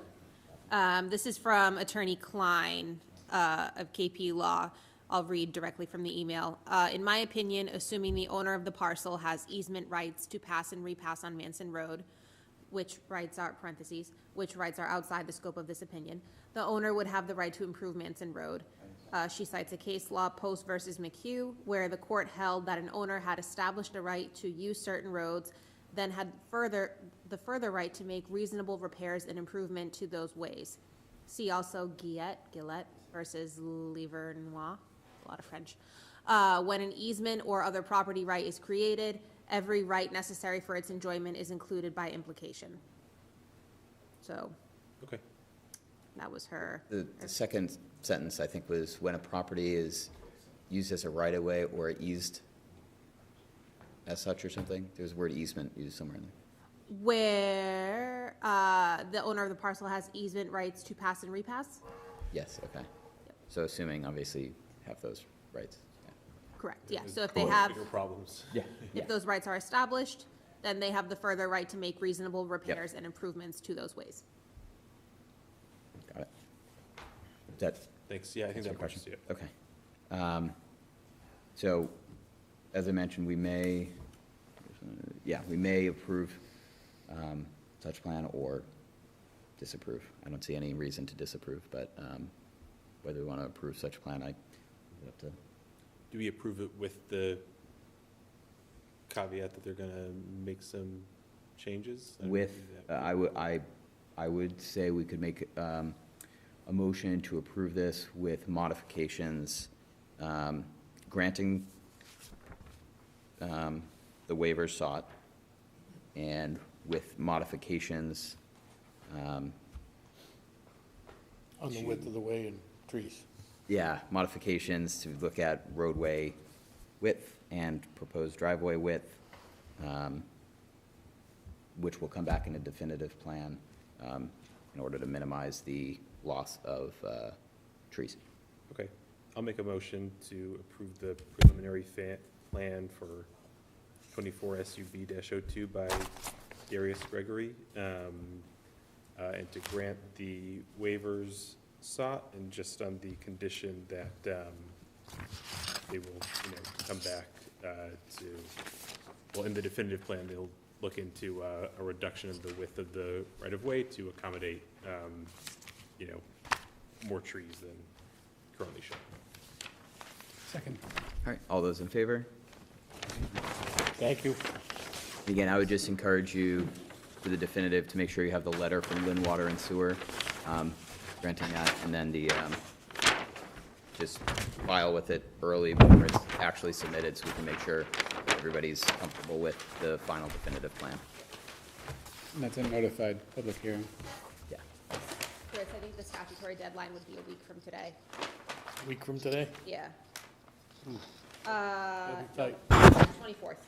this is from Attorney Klein of KP Law. I'll read directly from the email. In my opinion, assuming the owner of the parcel has easement rights to pass and repass on Manson Road, which rights are, parentheses, which rights are outside the scope of this opinion, the owner would have the right to improve Manson Road. She cites a case law, Post versus McHugh, where the court held that an owner had established a right to use certain roads, then had the further right to make reasonable repairs and improvement to those ways. See also Gillette versus Livernois, a lot of French. When an easement or other property right is created, every right necessary for its enjoyment is included by implication. So. Okay. That was her. The second sentence, I think, was when a property is used as a right-of-way or eased as such or something. There's the word easement used somewhere in there. Where the owner of the parcel has easement rights to pass and repass? Yes, okay. So assuming, obviously, you have those rights. Yeah. Correct, yeah. So if they have, Bigger problems. Yeah. if those rights are established, then they have the further right to make reasonable repairs and improvements to those ways. Got it. Is that Thanks, yeah, I think answer that your questions question? you. Okay. So, as I mentioned, we may approve such plan or disapprove. I don't see any reason to disapprove, but whether we want to approve such plan, I would have to. Do we approve it with the caveat that they're gonna make some changes? I would say we could make a motion to approve this with modifications, granting the waivers sought, and with modifications On the width of the way and trees. modifications to look at roadway width and proposed driveway width, which will come back in a definitive plan in order to minimize the loss of trees. Okay, I'll make a motion to approve the preliminary plan for 24 SUB-02 by Darius Gregory, and to grant the waivers sought, and just on the condition that they will, come back in the definitive plan, they'll look into a reduction of the width of the right-of-way to accommodate, more trees than currently shown. Second. All right, all those in favor? Thank you. Again, I would just encourage you for the definitive to make sure you have the letter from Lynn Water and Sewer granting that, and then just file with it early before it's actually submitted so we can make sure everybody's comfortable with the final definitive plan. And that's a notified public hearing. Yeah. Chris, I think the statutory deadline would be a week from today. Week from today? Yeah. That'd be tight. 24th.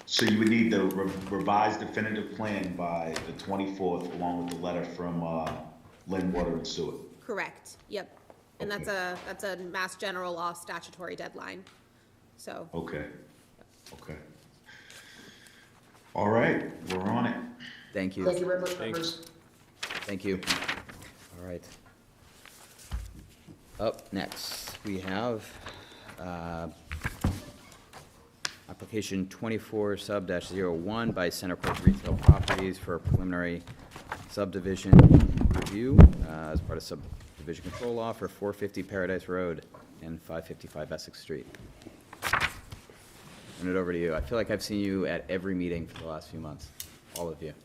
So you would need the revised definitive plan by the 24th, along with the letter from Lynn Water and Sewer. Correct, yep. And that's a Mass General Law statutory deadline, so. Okay. All right, we're on it. Thank you. Thank you very much, members. Thank you. All right. Up next, we have application 24/01 by CenterCorp Retail Properties for a preliminary subdivision review as part of Subdivision Control Law for 450 Paradise Road and 555 Essex Street. Turn it over to you. I feel like I've seen you at every meeting for the last few months, all of you.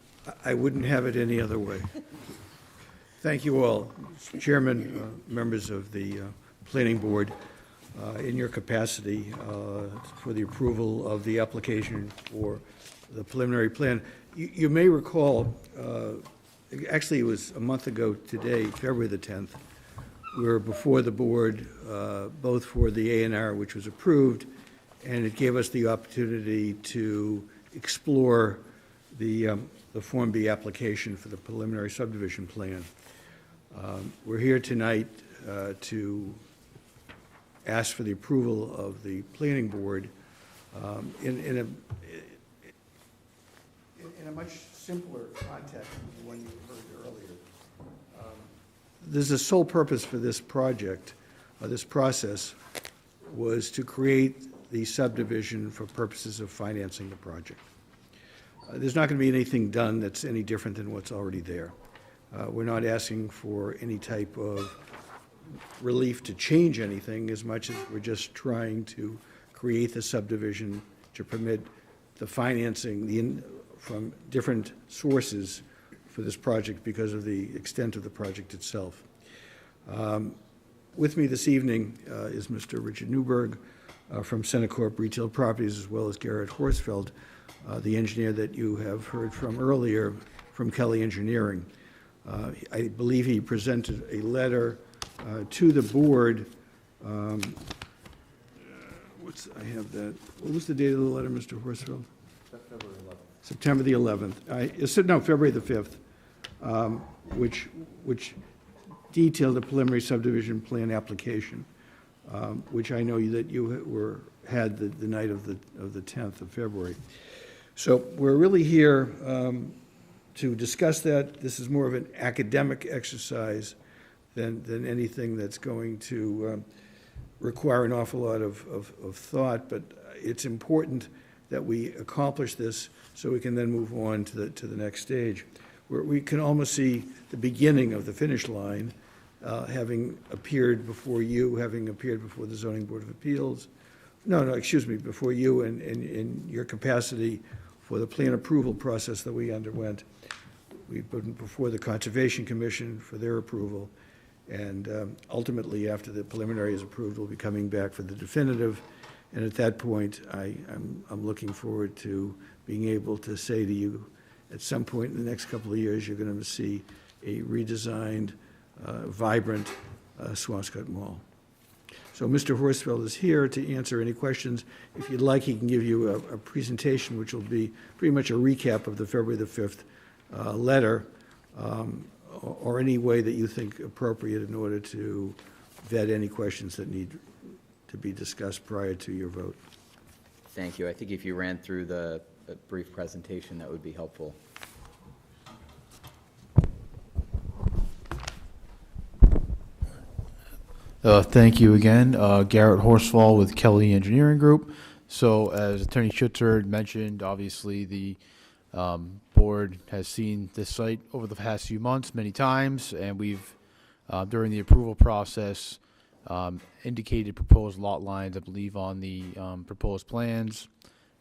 I wouldn't have it any other way. Thank you all. Chairman, members of the Planning Board, in your capacity for the approval of the application for the preliminary plan. You may recall, actually it was a month ago today, February the 10th, we were before the board, both for the A&R, which was approved, and it gave us the opportunity to explore the Form B application for the preliminary subdivision plan. We're here tonight to ask for the approval of the planning board in a much simpler context than the one you heard earlier. There's a sole purpose for this project, this process, was to create the subdivision for purposes of financing the project. There's not going to be anything done that's any different than what's already there. We're not asking for any type of relief to change anything as much as we're just trying to create the subdivision to permit the financing from different sources for this project because of the extent of the project itself. With me this evening is Mr. Richard Newberg from CenterCorp Retail Properties, as well as Garrett Horsfeld, the engineer that you have heard from earlier from Kelly Engineering. I believe he presented a letter to the board. I have that. What was the date of the letter, Mr. Horsfeld? September the 11th. February the 5th, which detailed a preliminary subdivision plan application, which I know that you had the night of the 10th of February. So we're really here to discuss that. This is more of an academic exercise than anything that's going to require an awful lot of thought, but it's important that we accomplish this so we can then move on to the next stage, where we can almost see the beginning of the finish line, having appeared before you, having appeared before the Zoning Board of Appeals. Before you and in your capacity for the plan approval process that we underwent. We've been before the Conservation Commission for their approval, and ultimately, after the preliminary is approved, we'll be coming back for the definitive. And at that point, I'm looking forward to being able to say to you, at some point in the next couple of years, you're going to see a redesigned, vibrant Swampscott Mall. So Mr. Horsfeld is here to answer any questions. If you'd like, he can give you a presentation, which will be pretty much a recap of the February the 5th letter, or any way that you think appropriate in order to vet any questions that need to be discussed prior to your vote. Thank you. I think if you ran through the brief presentation, that would be helpful. Thank you again. Garrett Horsfall with Kelly Engineering Group. So as Attorney Schutzer mentioned, obviously the board has seen this site over the past few months many times, and we've, during the approval process, indicated proposed lot lines, I believe, on the proposed plans.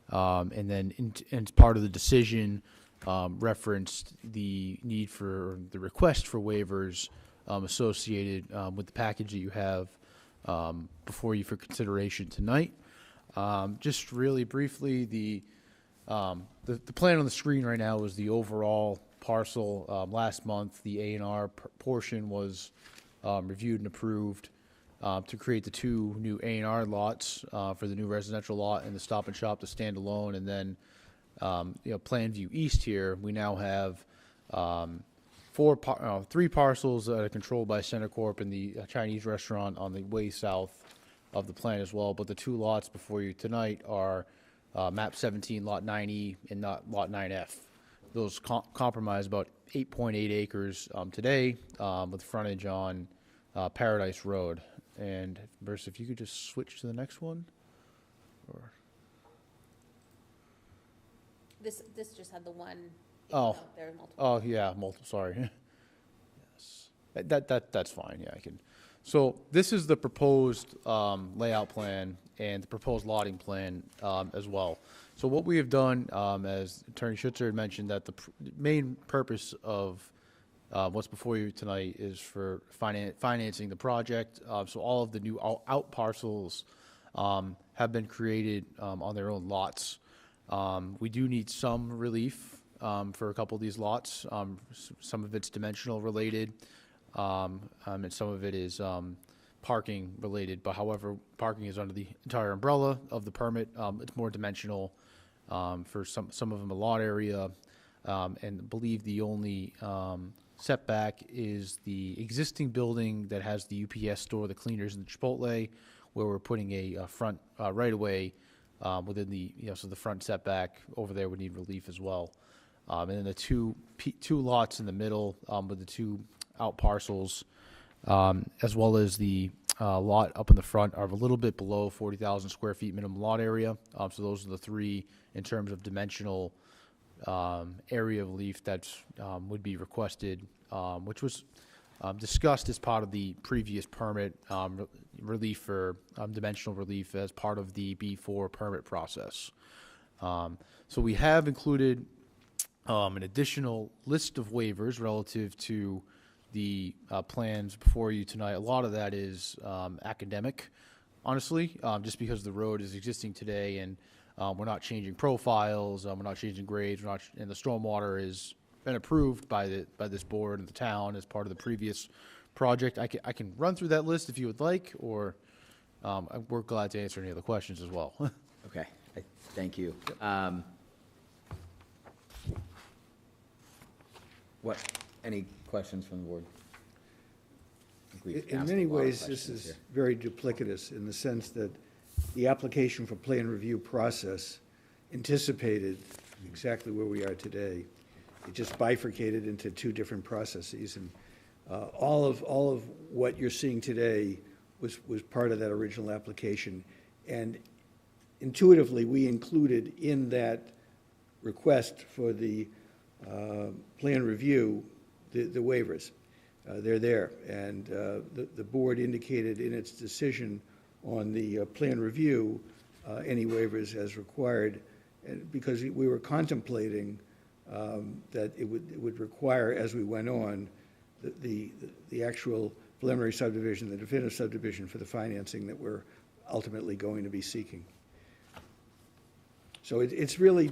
And then as part of the decision, referenced the need for the request for waivers associated with the package that you have before you for consideration tonight. Just really briefly, the plan on the screen right now is the overall parcel. Last month, the A&R portion was reviewed and approved to create the two new A&R lots for the new residential lot and the Stop and Shop to stand alone. And then, Plan View East here, we now have three parcels that are controlled by CenterCorp and the Chinese restaurant on the way south of the plan as well. But the two lots before you tonight are map 17, lot 9E, and lot 9F. Those compromise about 8.8 acres today, with frontage on Paradise Road. And Bruce, if you could just switch to the next one. Or This just had the one. Oh. There are multiple. Oh, yeah, multiple, sorry. Yes. That's fine, yeah, I can. So this is the proposed layout plan and the proposed lotting plan as well. So what we have done, as Attorney Schutzer had mentioned, that the main purpose of what's before you tonight is for financing the project. So all of the new out parcels have been created on their own lots. We do need some relief for a couple of these lots. Some of it's dimensional related, and some of it is parking related. But however, parking is under the entire umbrella of the permit. It's more dimensional for some of them, a lot area, and I believe the only setback is the existing building that has the UPS store, the cleaners, and the Chipotle, where we're putting a front right away within the so the front setback over there would need relief as well. And then the two lots in the middle with the two out parcels, as well as the lot up in the front, are a little bit below 40,000 square feet minimum lot area. So those are the three in terms of dimensional area of relief that would be requested, which was discussed as part of the previous permit relief for dimensional relief as part of the B4 permit process. So we have included an additional list of waivers relative to the plans before you tonight. A lot of that is academic, honestly, just because the road is existing today and we're not changing profiles, we're not changing grades, and the stormwater has been approved by this board and the town as part of the previous project. I can run through that list if you would like, or we're glad to answer any other questions as well. Okay, thank you. Any questions from the board? In many ways, this is very duplicitous in the sense that the application for plan review process anticipated exactly where we are today. It just bifurcated into two different processes, and all of what you're seeing today was part of that original application. And intuitively, we included in that request for the plan review the waivers. They're there, and the board indicated in its decision on the plan review any waivers as required, because we were contemplating that it would require, as we went on, the actual preliminary subdivision, the definitive subdivision for the financing that we're ultimately going to be seeking. So it's really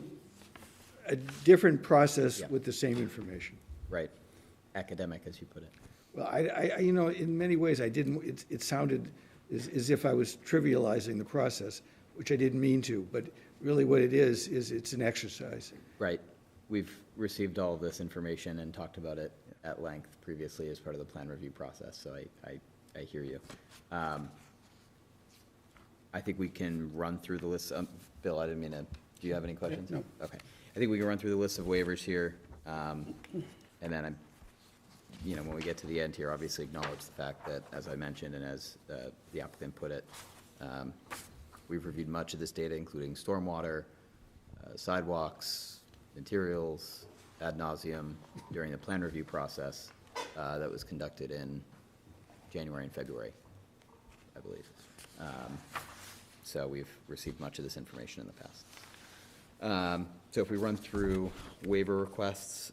a different process with the same information. Right, academic, as you put it. Well, I in many ways, I didn't, it sounded as if I was trivializing the process, which I didn't mean to, but really what it is it's an exercise. Right. We've received all of this information and talked about it at length previously as part of the plan review process, so I hear you. I think we can run through the list. Bill, I didn't mean to, do you have any questions? No. Okay. I think we can run through the list of waivers here, and then when we get to the end here, obviously acknowledge the fact that, as I mentioned, and as the applicant put it, we've reviewed much of this data, including stormwater, sidewalks, materials, ad nauseum, during the plan review process that was conducted in January and February, I believe. So we've received much of this information in the past. So if we run through waiver requests,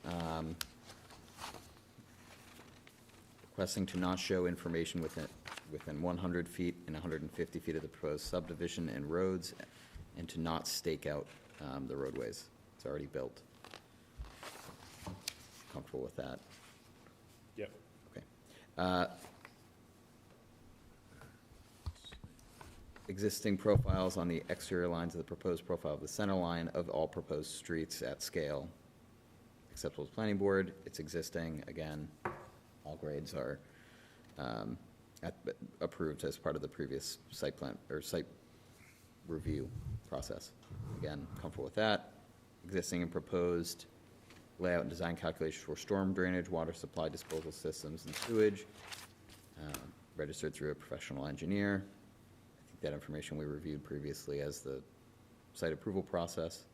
requesting to not show information within 100 feet and 150 feet of the proposed subdivision and roads, and to not stake out the roadways. It's already built. Comfortable with that? Yep. Okay. Existing profiles on the exterior lines of the proposed profile of the center line of all proposed streets at scale. Acceptable to planning board. It's existing. Again, all grades are approved as part of the previous site plan or site review. process. Again, comfortable with that. Existing and proposed layout and design calculations for storm drainage, water supply disposal systems, and sewage, registered through a professional engineer. I think that information we reviewed previously as the site approval process,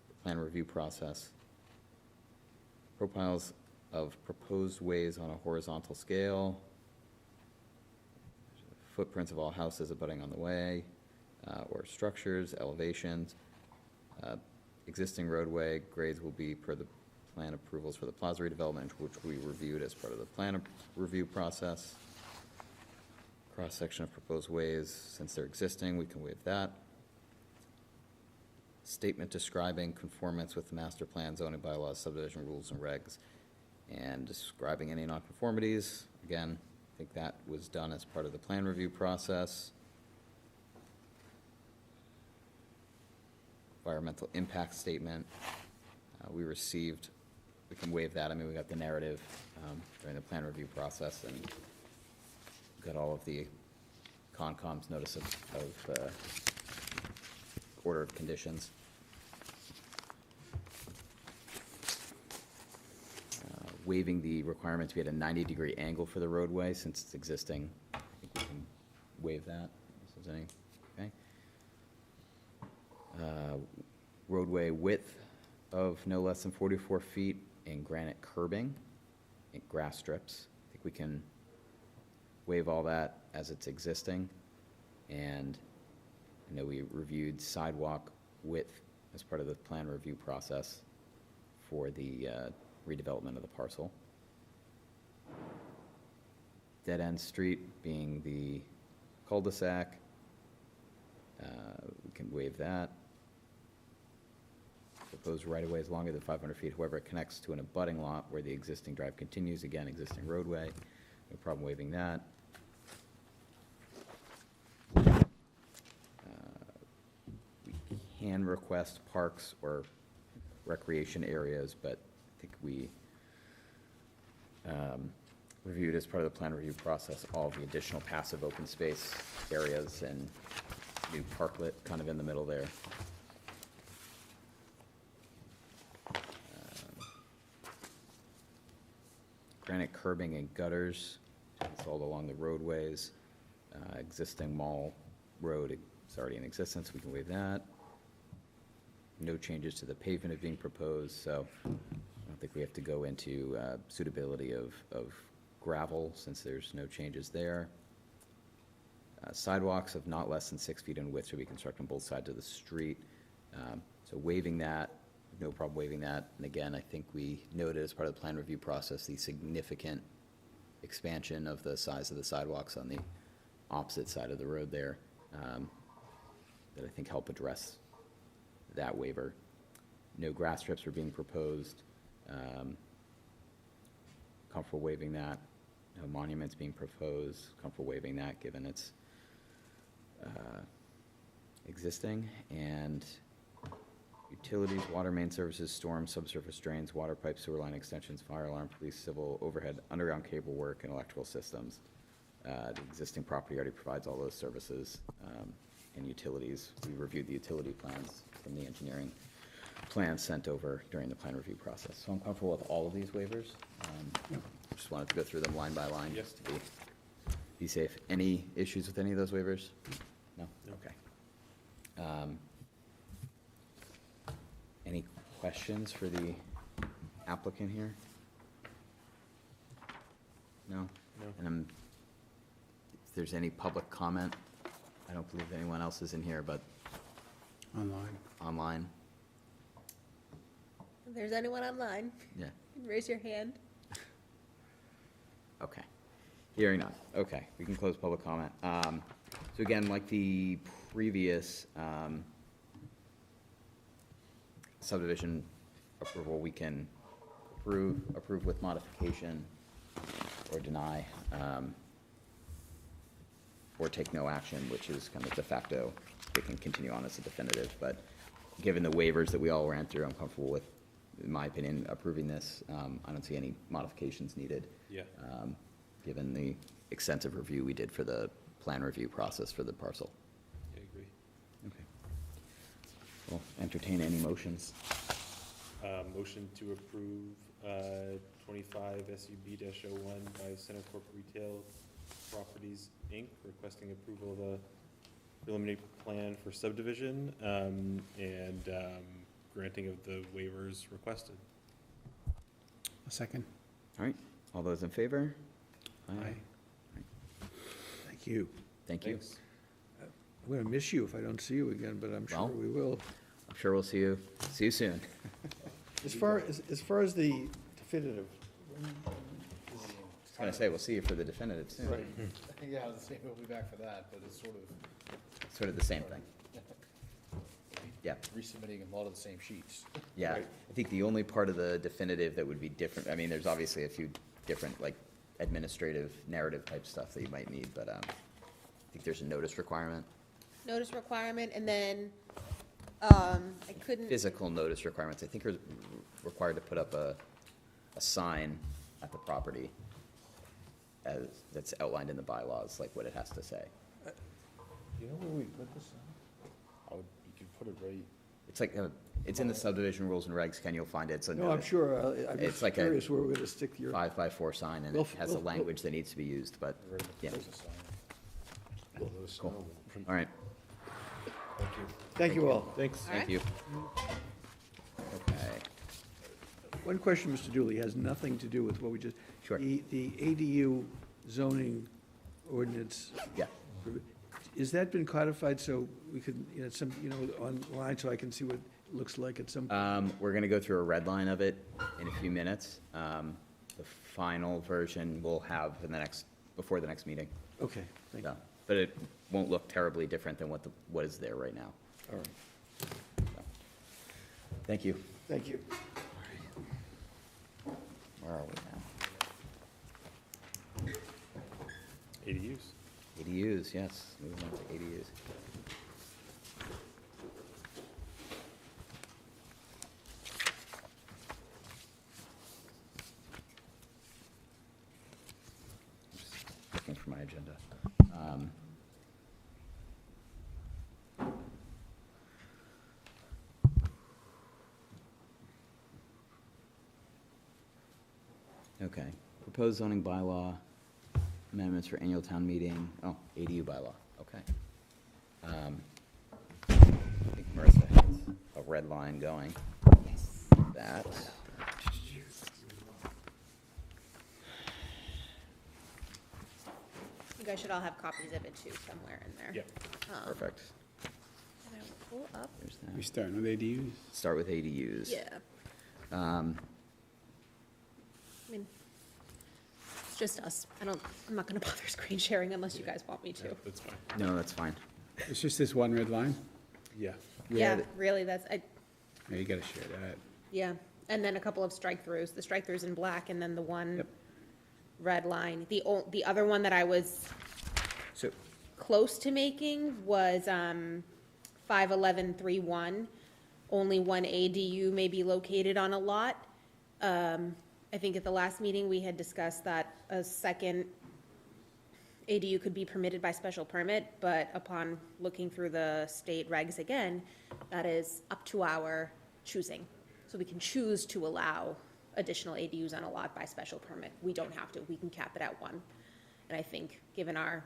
the plan review process. Profiles of proposed ways on a horizontal scale. Footprints of all houses abutting on the way, or structures, elevations. Existing roadway grades will be per the plan approvals for the plaza redevelopment, which we reviewed as part of the plan review process. Cross-section of proposed ways, since they're existing, we can waive that. Statement describing conformance with the master plan, zoning bylaws, subdivision rules and regs, and describing any nonconformities. Again, I think that was done as part of the plan review process. Environmental impact statement, we can waive that. I mean, we got the narrative during the plan review process and got all of the Concom's notice of order of conditions. Waiving the requirement to be at a 90-degree angle for the roadway since it's existing. I think we can waive that. If there's any, okay. Roadway width of no less than 44 feet and granite curbing and grass strips. I think we can waive all that as it's existing. And I know we reviewed sidewalk width as part of the plan review process for the redevelopment of the parcel. Dead-end street being the cul-de-sac. We can waive that. Proposed right-of-way is longer than 500 feet. However, it connects to an abutting lot where the existing drive continues. Again, existing roadway. No problem waiving that. We can request parks or recreation areas, but I think we reviewed as part of the plan review process all of the additional passive open space areas and new parklet kind of in the middle there. Granite curbing and gutters installed along the roadways. Existing mall road is already in existence. We can waive that. No changes to the pavement are being proposed, so I don't think we have to go into suitability of gravel since there's no changes there. Sidewalks of not less than 6 feet in width should be constructed on both sides of the street. So waiving that, no problem waiving that. And again, I think we noted as part of the plan review process the significant expansion of the size of the sidewalks on the opposite side of the road there that I think help address that waiver. No grass strips are being proposed. Comfortable waiving that. No monuments being proposed. Comfortable waiving that given it's existing. And utilities, water main services, storm, subsurface drains, water pipes, sewer line extensions, fire alarm, police, civil, overhead, underground cable work, and electrical systems. The existing property already provides all those services and utilities. We reviewed the utility plans from the engineering plans sent over during the plan review process. So I'm comfortable with all of these waivers. Just wanted to go through them line by line just to be safe. Any issues with any of those waivers? No? Okay. Any questions for the applicant here? No? No. And if there's any public comment, I don't believe anyone else is in here, but online. If there's anyone online, Yeah, raise your hand. okay. Hearing none. Okay, we can close public comment. So again, like the previous subdivision approval, we can approve with modification, or deny, or take no action, which is kind of de facto. It can continue on as a definitive, but given the waivers that we all ran through, I'm comfortable with, in my opinion, approving this. I don't see any modifications needed. Yeah. Given the extensive review we did for the plan review process for the parcel. I agree. We'll entertain any motions. Motion to approve 25 SUB-01 by CenterCorp Retail Properties, Inc., requesting approval of a preliminary plan for subdivision and granting of the waivers requested. A second. All right, all those in favor? Aye. Thank you. Thank you. Thanks. I'm going to miss you if I don't see you again, but I'm sure Well. we will. I'm sure we'll see you soon. As far as the definitive, I was gonna say, we'll see you for the definitive soon. right, Yeah, the same, we'll be back for that, but it's Sort of the same thing. Yeah, resubmitting a lot of the same sheets. yeah. Right. I think the only part of the definitive that would be different, I mean, there's obviously a few different, like, administrative narrative type stuff that you might need, but, I think there's a notice requirement, Notice requirement, and then, I couldn't, physical notice requirements. I think are required to put up a sign at the property as, that's outlined in the bylaws, like what it has to say. You know where we put this on? You could put it right. It's like, it's in the subdivision rules and regs, Ken, you'll find it, it's a no, I'm notice, sure, I'm It's just like a curious where we're going to stick your, 5x4 sign, and We'll- it has a we'll- language that needs to be used, but, yeah, There's a sign. Well, there's Cool. no- all right, Thank you. thank you all. Thanks. thank you. Okay, One question, Mr. Dooley, has nothing to do with what we just. Sure. The ADU zoning ordinance, yeah, has that been codified so we could, online so I can see what it looks like at some point? we're gonna go through a red line of it in a few minutes. The final version we'll have before the next meeting, Okay, thank you. so, but it won't look terribly different than what is there right now. All right, So, thank you. thank you. Where are we now? ADUs. ADUs, yes, moving on to ADUs. Just looking for my agenda. Okay, proposed zoning bylaw amendments for annual town meeting, ADU bylaw, okay. I think Marissa has a red line going. That. you guys should all have copies of it too, somewhere in there. Yep. Perfect. And I will pull up, There's We that. starting with ADUs? Start with ADUs. yeah, Um, I mean, it's just us. I'm not gonna bother screen sharing unless you guys want me to. That's fine. no, that's fine. It's just this one red line? Yeah. Yeah, really, Yeah, you gotta share that. yeah, and then a couple of strike-throughs, the strike-throughs in black, and then the one Yep. red line. The other one that I was So, close to making was 51131. Only one ADU may be located on a lot. I think at the last meeting, we had discussed that a second ADU could be permitted by special permit, but upon looking through the state regs again, that is up to our choosing. So we can choose to allow additional ADUs on a lot by special permit. We don't have to. We can cap it at one. And I think, given our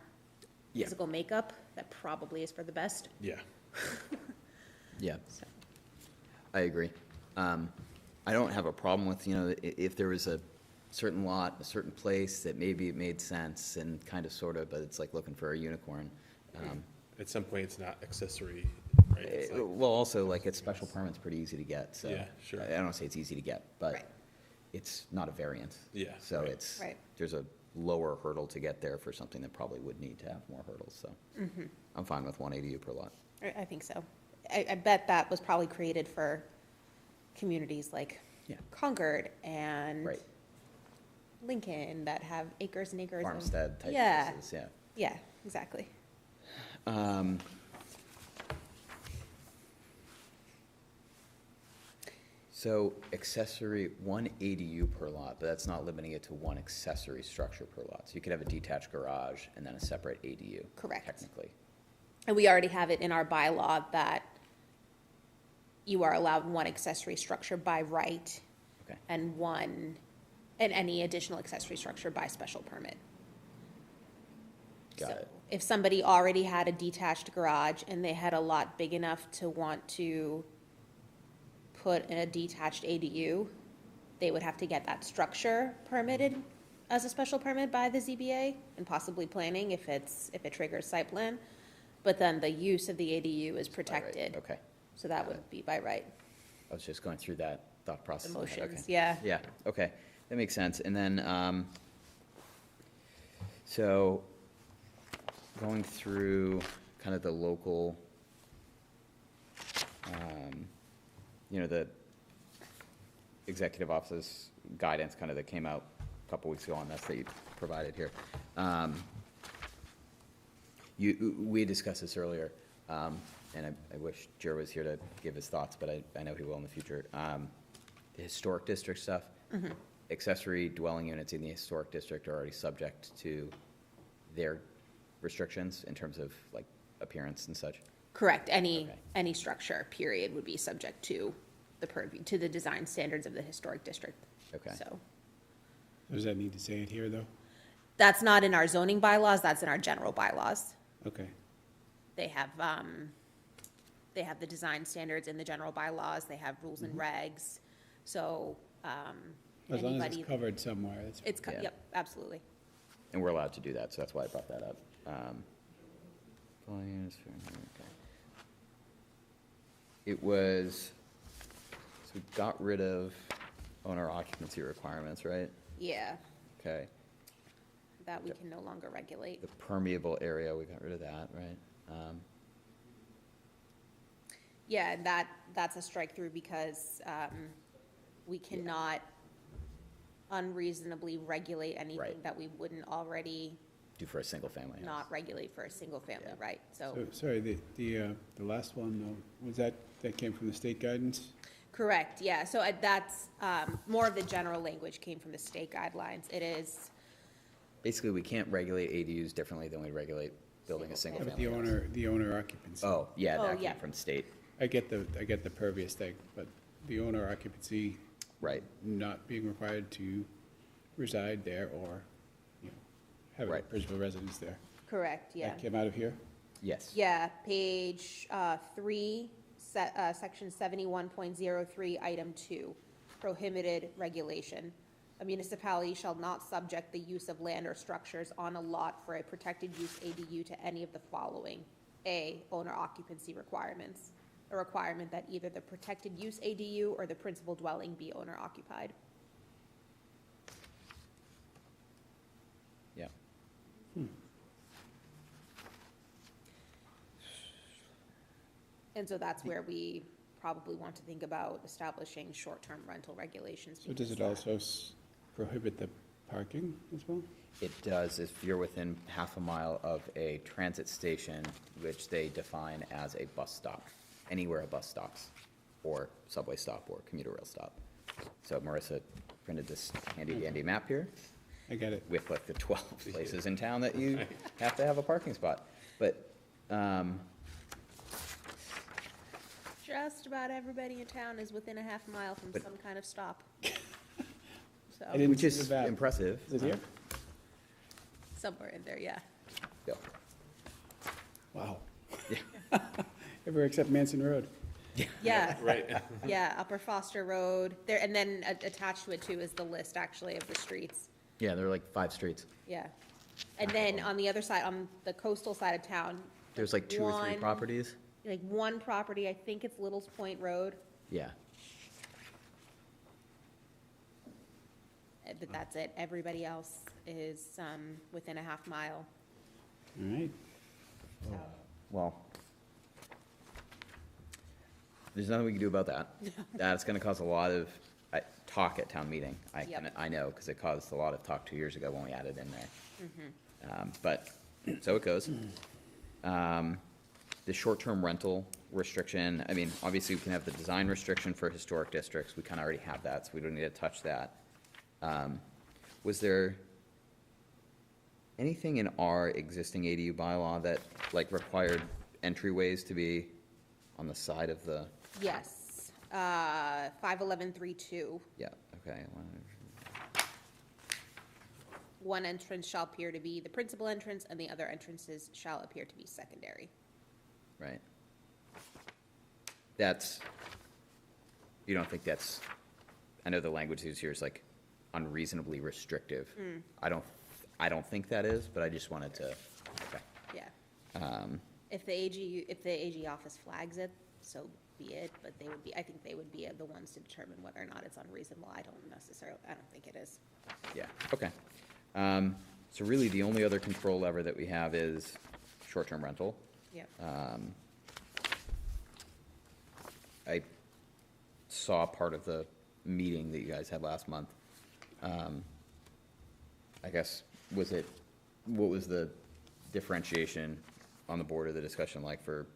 Yeah. physical makeup, that probably is for the best. Yeah. yeah, So, I agree. I don't have a problem with, if there was a certain lot, a certain place that maybe it made sense and kind of sort of, but it's like looking for a unicorn. At some point, it's not accessory, right? It's like- Well, also, like, it's special permit's pretty easy to get, so. Yeah, sure. I don't say it's easy to get, but Right. it's not a variance. Yeah, So right. it's, Right. there's a lower hurdle to get there for something that probably would need to have more hurdles, so. I'm fine with 1 ADU per lot. I think so. I bet that was probably created for communities like Yeah. Concord and Right. Lincoln that have acres and acres of. Farmstead type Yeah. places, yeah. Yeah, exactly. So accessory, 1 ADU per lot, but that's not limiting it to 1 accessory structure per lot. So you could have a detached garage and then a separate ADU. Correct. Technically. And we already have it in our bylaw that you are allowed one accessory structure by right Okay. and any additional accessory structure by special permit. Got So it. if somebody already had a detached garage and they had a lot big enough to want to put in a detached ADU, they would have to get that structure permitted as a special permit by the ZBA and possibly planning if it triggers site plan. But then the use of the ADU is By right. protected. Okay. So that would be by right. I was just going through that thought process. in my head. Emotions, Okay. yeah. Yeah, okay, that makes sense. And then, so going through kind of the local, the executive office's guidance kind of that came out a couple weeks ago on this that you provided here. We discussed this earlier, and I wish Jer was here to give his thoughts, but I know he will in the future. The historic district stuff, accessory dwelling units in the historic district are already subject to their restrictions in terms of like appearance and such. Correct. Okay. Any structure, period, would be subject to the purview, to the design standards of the historic district. Okay. So Does that need to say it here, though? that's not in our zoning bylaws, that's in our general bylaws. Okay. They have the design standards in the general bylaws, they have rules and regs, so, As long as anybody, it's covered somewhere, that's. Yeah. yep, absolutely. And we're allowed to do that, so that's why I brought that up. Dwelling units, okay. It was, so we got rid of owner occupancy requirements, right? Yeah, Okay. that we can no longer regulate. The permeable area, we got rid of that, right? Yeah, and that's a strike through because, we cannot unreasonably regulate anything Right. that we wouldn't already Do for a single family house. not regulate for a single family, Yeah. right? So, So, sorry, the last one, though, was that came from the state guidance? correct, yeah, so that's, more of the general language came from the state guidelines. It is, Basically, we can't regulate ADUs differently than we regulate building a single But family house. the owner occupancy. Oh, yeah, Oh, that yeah. came from state, I get the pervious thing, but the owner occupancy right, not being required to reside there or, have a Right. principal residence there. correct, yeah. That came out of here? yes. Yeah, page 3, section 71.03, item 2, prohibited regulation. A municipality shall not subject the use of land or structures on a lot for a protected use ADU to any of the following. A, owner occupancy requirements. A requirement that either the protected use ADU or the principal dwelling be owner occupied. Yeah. And so that's where we probably want to think about establishing short-term rental regulations. So does it because, also prohibit the parking as well? It does if you're within half a mile of a transit station, which they define as a bus stop, anywhere a bus stops, or subway stop, or commuter rail stop. So Marissa printed this handy dandy map here I get it. with like the 12 places in town that you have to have a parking spot. But, Just about everybody in town is within a half mile from But- some kind of stop. So, I didn't which see is the map. impressive. Is it here? somewhere in there, yeah. Yeah. Wow. Everywhere except Manson Road. Yeah, Right. yeah, Upper Foster Road, there, and then attached to it too is the list actually of the streets, Yeah, there are like 5 streets. yeah. And then on the other side, on the coastal side of town. There's like 2 or 3 one- properties. Like one property, I think it's Little's Point Road, Yeah. but that's it. Everybody else is, within a half mile, All right. so. Well, there's nothing we can do about that. That's gonna cause a lot of talk at town meeting. Yep. I know, because it caused a lot of talk 2 years ago when we added in there. But, so it goes. The short-term rental restriction, I mean, obviously, we can have the design restriction for historic districts. We kind of already have that, so we don't need to touch that. Was there anything in our existing ADU bylaw that, like, required entryways to be on the side of the, Yes, 51132. Yeah, okay. One entrance shall appear to be the principal entrance, and the other entrances shall appear to be secondary. Right. That's, you don't think that's, I know the language used here is like unreasonably restrictive. I don't think that is, but I just wanted to, okay. Yeah. If the AG office flags it, so be it, but they would be, I think they would be the ones to determine whether or not it's unreasonable. I don't think it is. Yeah, okay. So really, the only other control lever that we have is short-term rental. Yep. I saw part of the meeting that you guys had last month. I guess, what was the differentiation on the board of the discussion like for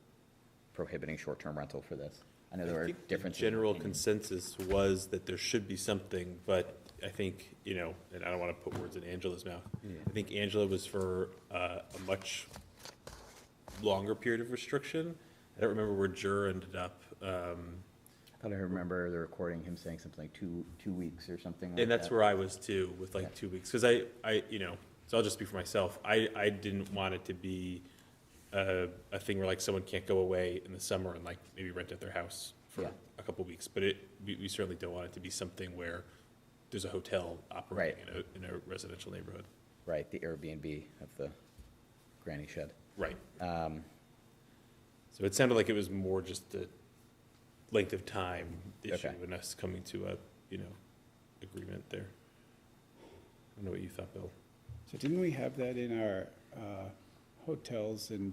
prohibiting short-term rental for this? I know there were differences. General consensus was that there should be something, but I think, you know, and I don't want to put words in Angela's mouth. I think Angela was for a much longer period of restriction. I don't remember where Jur ended up. I thought I remember the recording, him saying something like two weeks or something like that. And that's where I was too, with like 2 weeks. Because I, you know, so I'll just speak for myself. I didn't want it to be a thing where like someone can't go away in the summer and like maybe rent out their house for a couple of weeks. But we certainly don't want it to be something where there's a hotel operating in a residential neighborhood. Right, the Airbnb of the granny shed. Right. So it sounded like it was more just the length of time issue and us coming to a, you know, agreement there. I don't know what you thought, Bill. So didn't we have that in our hotels and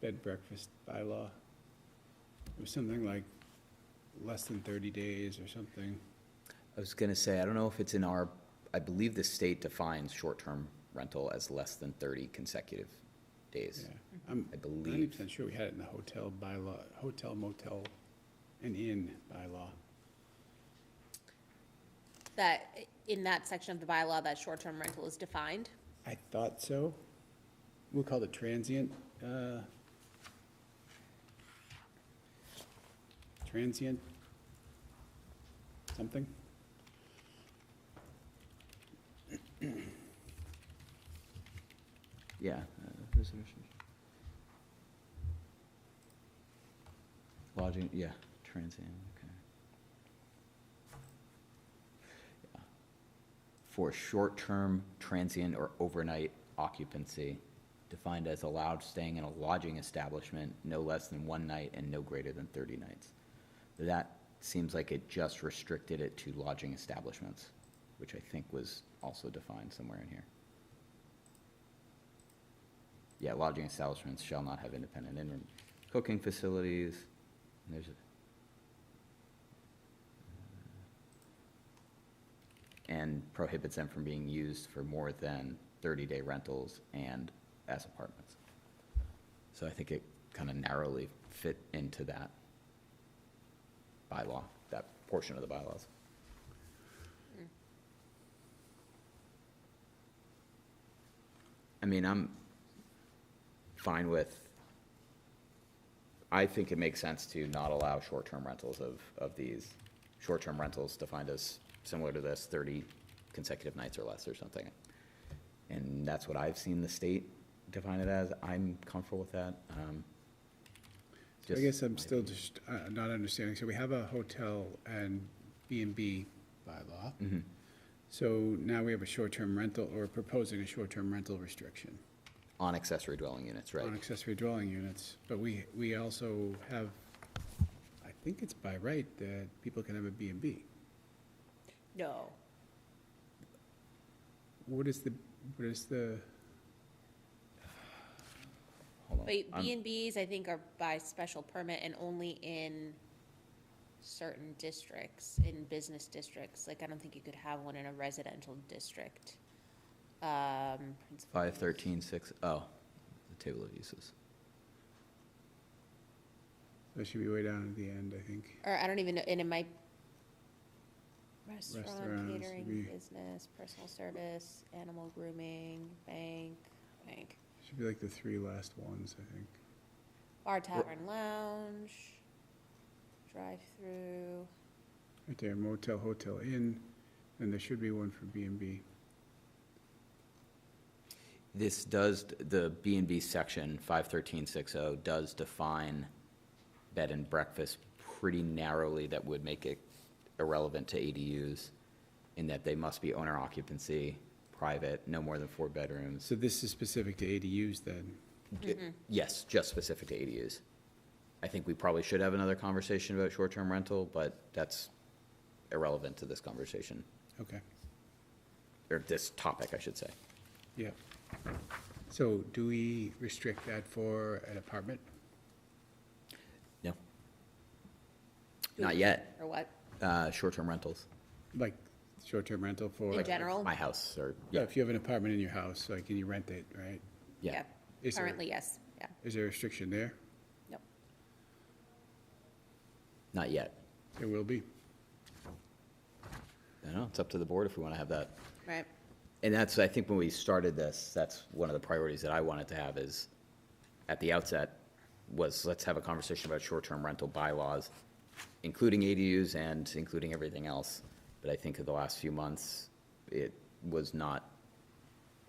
bed breakfast bylaw? It was something like less than 30 days or something. I was gonna say, I don't know if it's in our, I believe the state defines short-term rental as less than 30 consecutive days. Yeah, I'm I believe. 90% sure we had it in the hotel bylaw, hotel, motel, and inn bylaw. That, in that section of the bylaw, that short-term rental is defined? I thought so. We'll call it transient, something. Yeah. Lodging, yeah, transient, okay. Yeah. For short-term, transient, or overnight occupancy, defined as allowed staying in a lodging establishment no less than 1 night and no greater than 30 nights. That seems like it just restricted it to lodging establishments, which I think was also defined somewhere in here. Yeah, lodging establishments shall not have independent in-room cooking facilities. And there's and prohibits them from being used for more than 30-day rentals and as apartments. So I think it kind of narrowly fit into that bylaw, that portion of the bylaws. I mean, I'm fine with, I think it makes sense to not allow short-term rentals of these. Short-term rentals defined as similar to this, 30 consecutive nights or less or something. And that's what I've seen the state define it as. I'm comfortable with that. So I guess I'm still just not understanding. So we have a hotel and B&B bylaw. Mm-hmm. So now we have a short-term rental, or proposing a short-term rental restriction On accessory dwelling units, right? on accessory dwelling units. But we also have, I think it's by right that people can have a B&B. No. What is the, Hold on. But B&Bs, I think, are by special permit and only in certain districts, in business districts. Like, I don't think you could have one in a residential district. 513.6, oh, the table of uses. that should be way down at the end, I think. Or I don't even know, and it might, restaurant, Restaurants would catering, be- business, personal service, animal grooming, bank. Should be like the 3 last ones, I think. Bar, tavern, lounge, drive-through. Right there, motel, hotel, inn, and there should be one for B&B. This does, the B and B section, 51360, does define bed and breakfast pretty narrowly. That would make it irrelevant to ADUs in that they must be owner occupancy, private, no more than 4 bedrooms. So this is specific to ADUs then? Yes, just specific to ADUs. I think we probably should have another conversation about short-term rental, but that's irrelevant to this conversation, Okay, or this topic, I should say. yeah. So do we restrict that for an apartment? No. Not yet. Or what? Short-term rentals. Like short-term rental for? In general? My house, or, Yeah, if you have an apartment in your house, like, and you rent it, right? yeah. Is there- Currently, yes, yeah. Is there a restriction there? Nope. Not yet. There will be. I don't know, it's up to the board if we want to have that. Right. And that's, I think when we started this, that's one of the priorities that I wanted to have is, at the outset, was let's have a conversation about short-term rental bylaws, including ADUs and including everything else. But I think in the last few months, it was not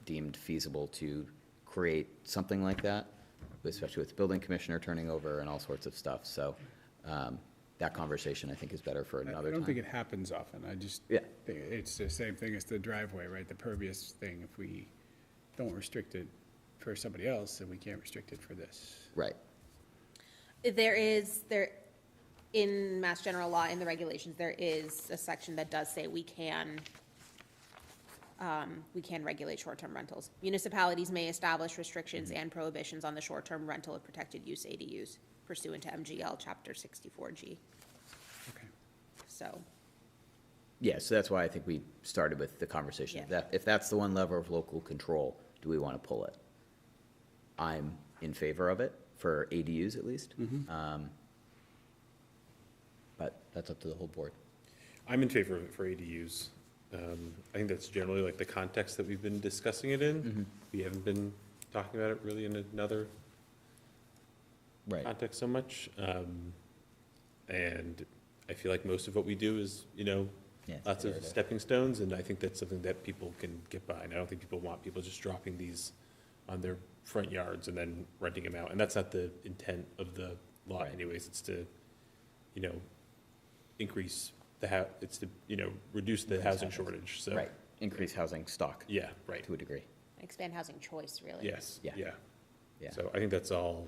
deemed feasible to create something like that, especially with the building commissioner turning over and all sorts of stuff. So that conversation, I think, is better for another I don't think time. it happens often. I just Yeah. think it's the same thing as the driveway, right? The pervious thing. If we don't restrict it for somebody else, then we can't restrict it for this. Right. In Mass General Law, in the regulations, there is a section that does say we can regulate short-term rentals. Municipalities may establish restrictions and prohibitions on the short-term rental of protected use ADUs pursuant to MGL Chapter 64G. Okay. So, Yeah, so that's why I think we started with the conversation. Yeah. If that's the one lever of local control, do we want to pull it? I'm in favor of it, for ADUs at least. But that's up to the whole board. I'm in favor of it for ADUs. I think that's generally like the context that we've been discussing it in. We haven't been talking about it really in another Right. context so much. And I feel like most of what we do is, Yeah, it's lots of iterative. stepping stones, and I think that's something that people can get behind. I don't think people want people just dropping these on their front yards and then renting them out. And that's not the intent of the law Right. anyways. It's to, increase it's to, reduce the housing shortage, so. Right, increase housing stock Yeah, right. to a degree. expand housing choice, really. Yes, Yeah. yeah. Yeah. So I think that's all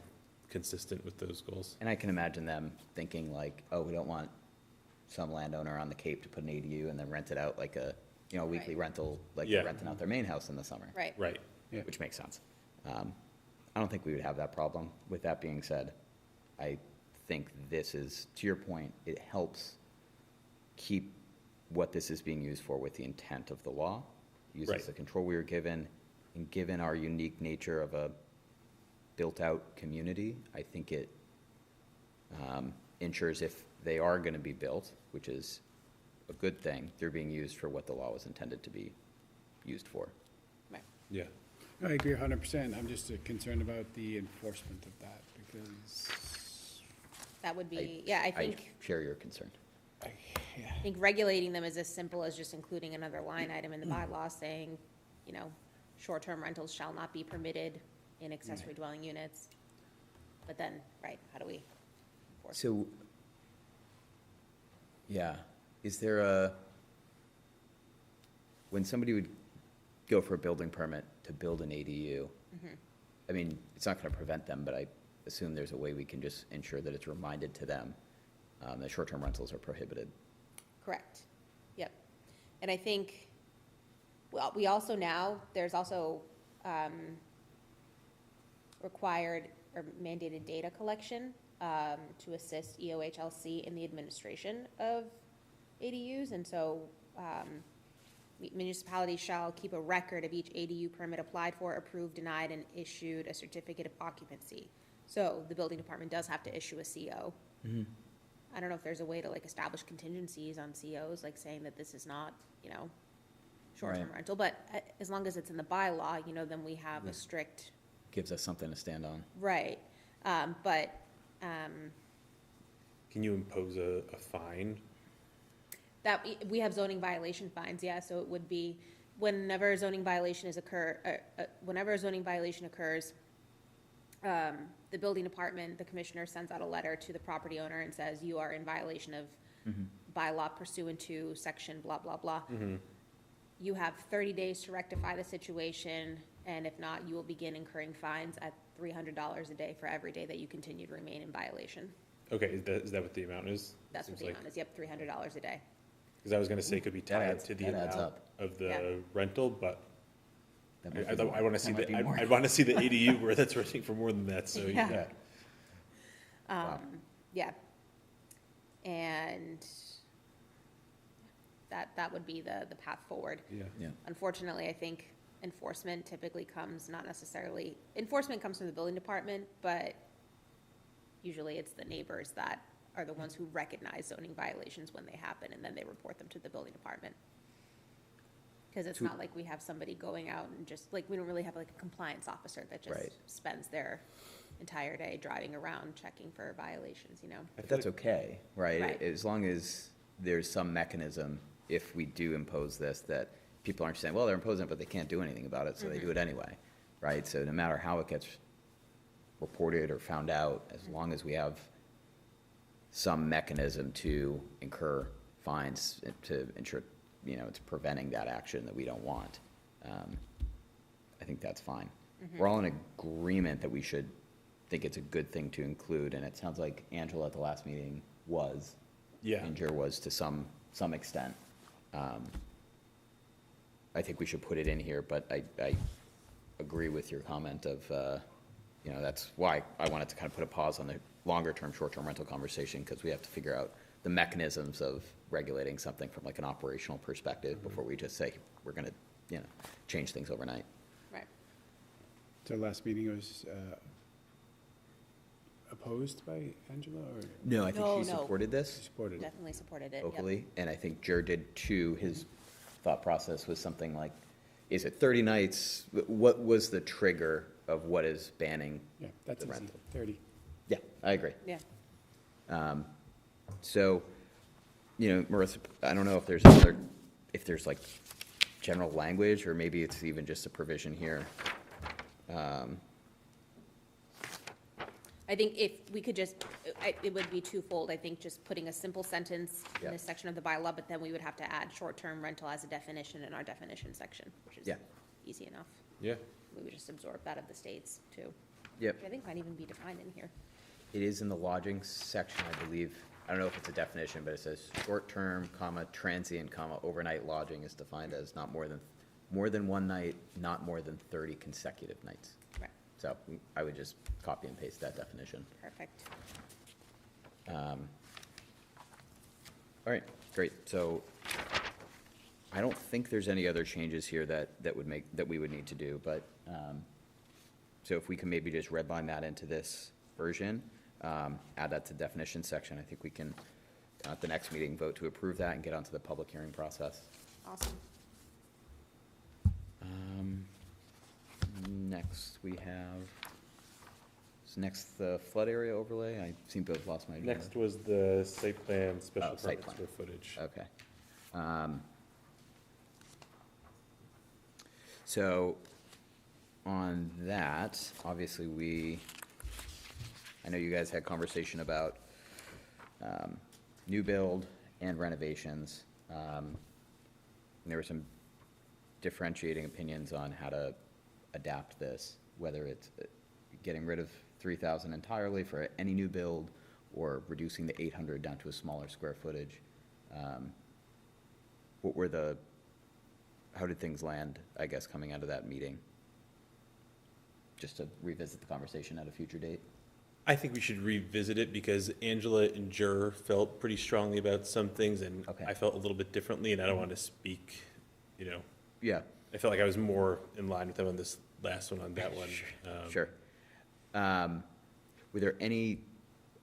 consistent with those goals. And I can imagine them thinking like, oh, we don't want some landowner on the Cape to put an ADU and then rent it out like a, weekly Right. rental, like Yeah. they're renting out their main house in the summer. Right. Right. Yeah. Which makes sense. I don't think we would have that problem. With that being said, I think this is, to your point, it helps keep what this is being used for with the intent of the law, uses Right. the control we were given, and given our unique nature of a built-out community, I think it ensures if they are going to be built, which is a good thing, they're being used for what the law was intended to be used for. Right. Yeah. I agree 100%. I'm just concerned about the enforcement of that because, That would be, I think. I share your concern. yeah. I think regulating them is as simple as just including another line item in the bylaw saying, short-term rentals shall not be permitted in accessory dwelling units. But then, right, how do we enforce it? So, yeah, is there when somebody would go for a building permit to build an ADU, I mean, it's not going to prevent them, but I assume there's a way we can just ensure that it's reminded to them that short-term rentals are prohibited. Correct. Yep. And I think, well, we also now, there's also required or mandated data collection to assist EOHLC in the administration of ADUs. And so municipalities shall keep a record of each ADU permit applied for, approved, denied, and issued a certificate of occupancy. So the building department does have to issue a CO. I don't know if there's a way to establish contingencies on COs, like saying that this is not, short-term Right. rental, but as long as it's in the bylaw, then we have a strict, Gives us something to stand on. right. Can you impose a fine? That, we have zoning violation fines, yeah, so it would be whenever a zoning violation whenever a zoning violation occurs, the building department, the commissioner sends out a letter to the property owner and says, you are in violation of bylaw pursuant to section blah, blah, blah. You have 30 days to rectify the situation, and if not, you will begin incurring fines at $300 a day for every day that you continue to remain in violation. Okay, is that what the amount is? That's what the amount is, yep, $300 a day. Because I was gonna say it could be tied adds- to the that adds amount up. of the Yeah. rental, but That might I be more. wanna see That might be more. I wanna see the ADU where that's renting for more than that, so. Yeah. Wow. Yeah. And that would be the path forward. Yeah. Unfortunately, I think enforcement typically comes, not necessarily, enforcement comes from the building department, but usually it's the neighbors that are the ones who recognize zoning violations when they happen, and then they report them to the building department. Because it's not like we have somebody going out and just, like, we don't really have like a compliance officer that just Right. spends their entire day driving around checking for violations, you know? But that's okay, right? Right. As long as there's some mechanism, if we do impose this, that people aren't saying, well, they're imposing it, but they can't do anything about it, so they do it anyway, right? So no matter how it gets reported or found out, as long as we have some mechanism to incur fines to ensure, it's preventing that action that we don't want, I think that's fine. We're all in agreement that we should think it's a good thing to include, and it sounds like Angela at the last meeting was. Yeah. And Jer was to some extent. I think we should put it in here, but I agree with your comment of, that's why I wanted to kind of put a pause on the longer-term, short-term rental conversation, because we have to figure out the mechanisms of regulating something from like an operational perspective before we just say, we're gonna, change things overnight. Right. So last meeting was opposed by Angela, or No, I think No, she no. supported this supported? Definitely supported it, yep. locally, and I think Jer did too. His thought process was something like, is it 30 nights? What was the trigger of what is banning? Yeah, that's The easy, rental. 30. Yeah, I agree. Yeah. So, Marissa, I don't know if there's like general language, or maybe it's even just a provision here. I think if we could just, it would be twofold. I think just putting a simple sentence in Yep. this section of the bylaw, but then we would have to add short-term rental as a definition in our definition section, which is Yeah. easy enough. Yeah. We would just absorb that of the states too. Yep. Which I think might even be defined in here. It is in the lodging section, I believe. I don't know if it's a definition, but it says short-term, transient, overnight lodging is defined as not more than one night, not more than 30 consecutive nights. Right, So I would just copy and paste that definition. perfect. All right, great. So I don't think there's any other changes here that we would need to do, but, so if we can maybe just redline that into this version, add that to definition section, I think we can, at the next meeting, vote to approve that and get onto the public hearing process. Awesome. Next, we have, the flood area overlay. I seem to have lost my agenda. Next was the site plan, special site permit plan. square footage. Okay. So on that, obviously I know you guys had conversation about new build and renovations. There were some differentiating opinions on how to adapt this, whether it's getting rid of 3,000 entirely for any new build or reducing the 800 down to a smaller square footage. How did things land, I guess, coming out of that meeting? Just to revisit the conversation at a future date? I think we should revisit it because Angela and Jer felt pretty strongly about some things, and Okay. I felt a little bit differently, and I don't want to speak, Yeah, I felt like I was more in line with them on this last one, on that one. sure. Were there any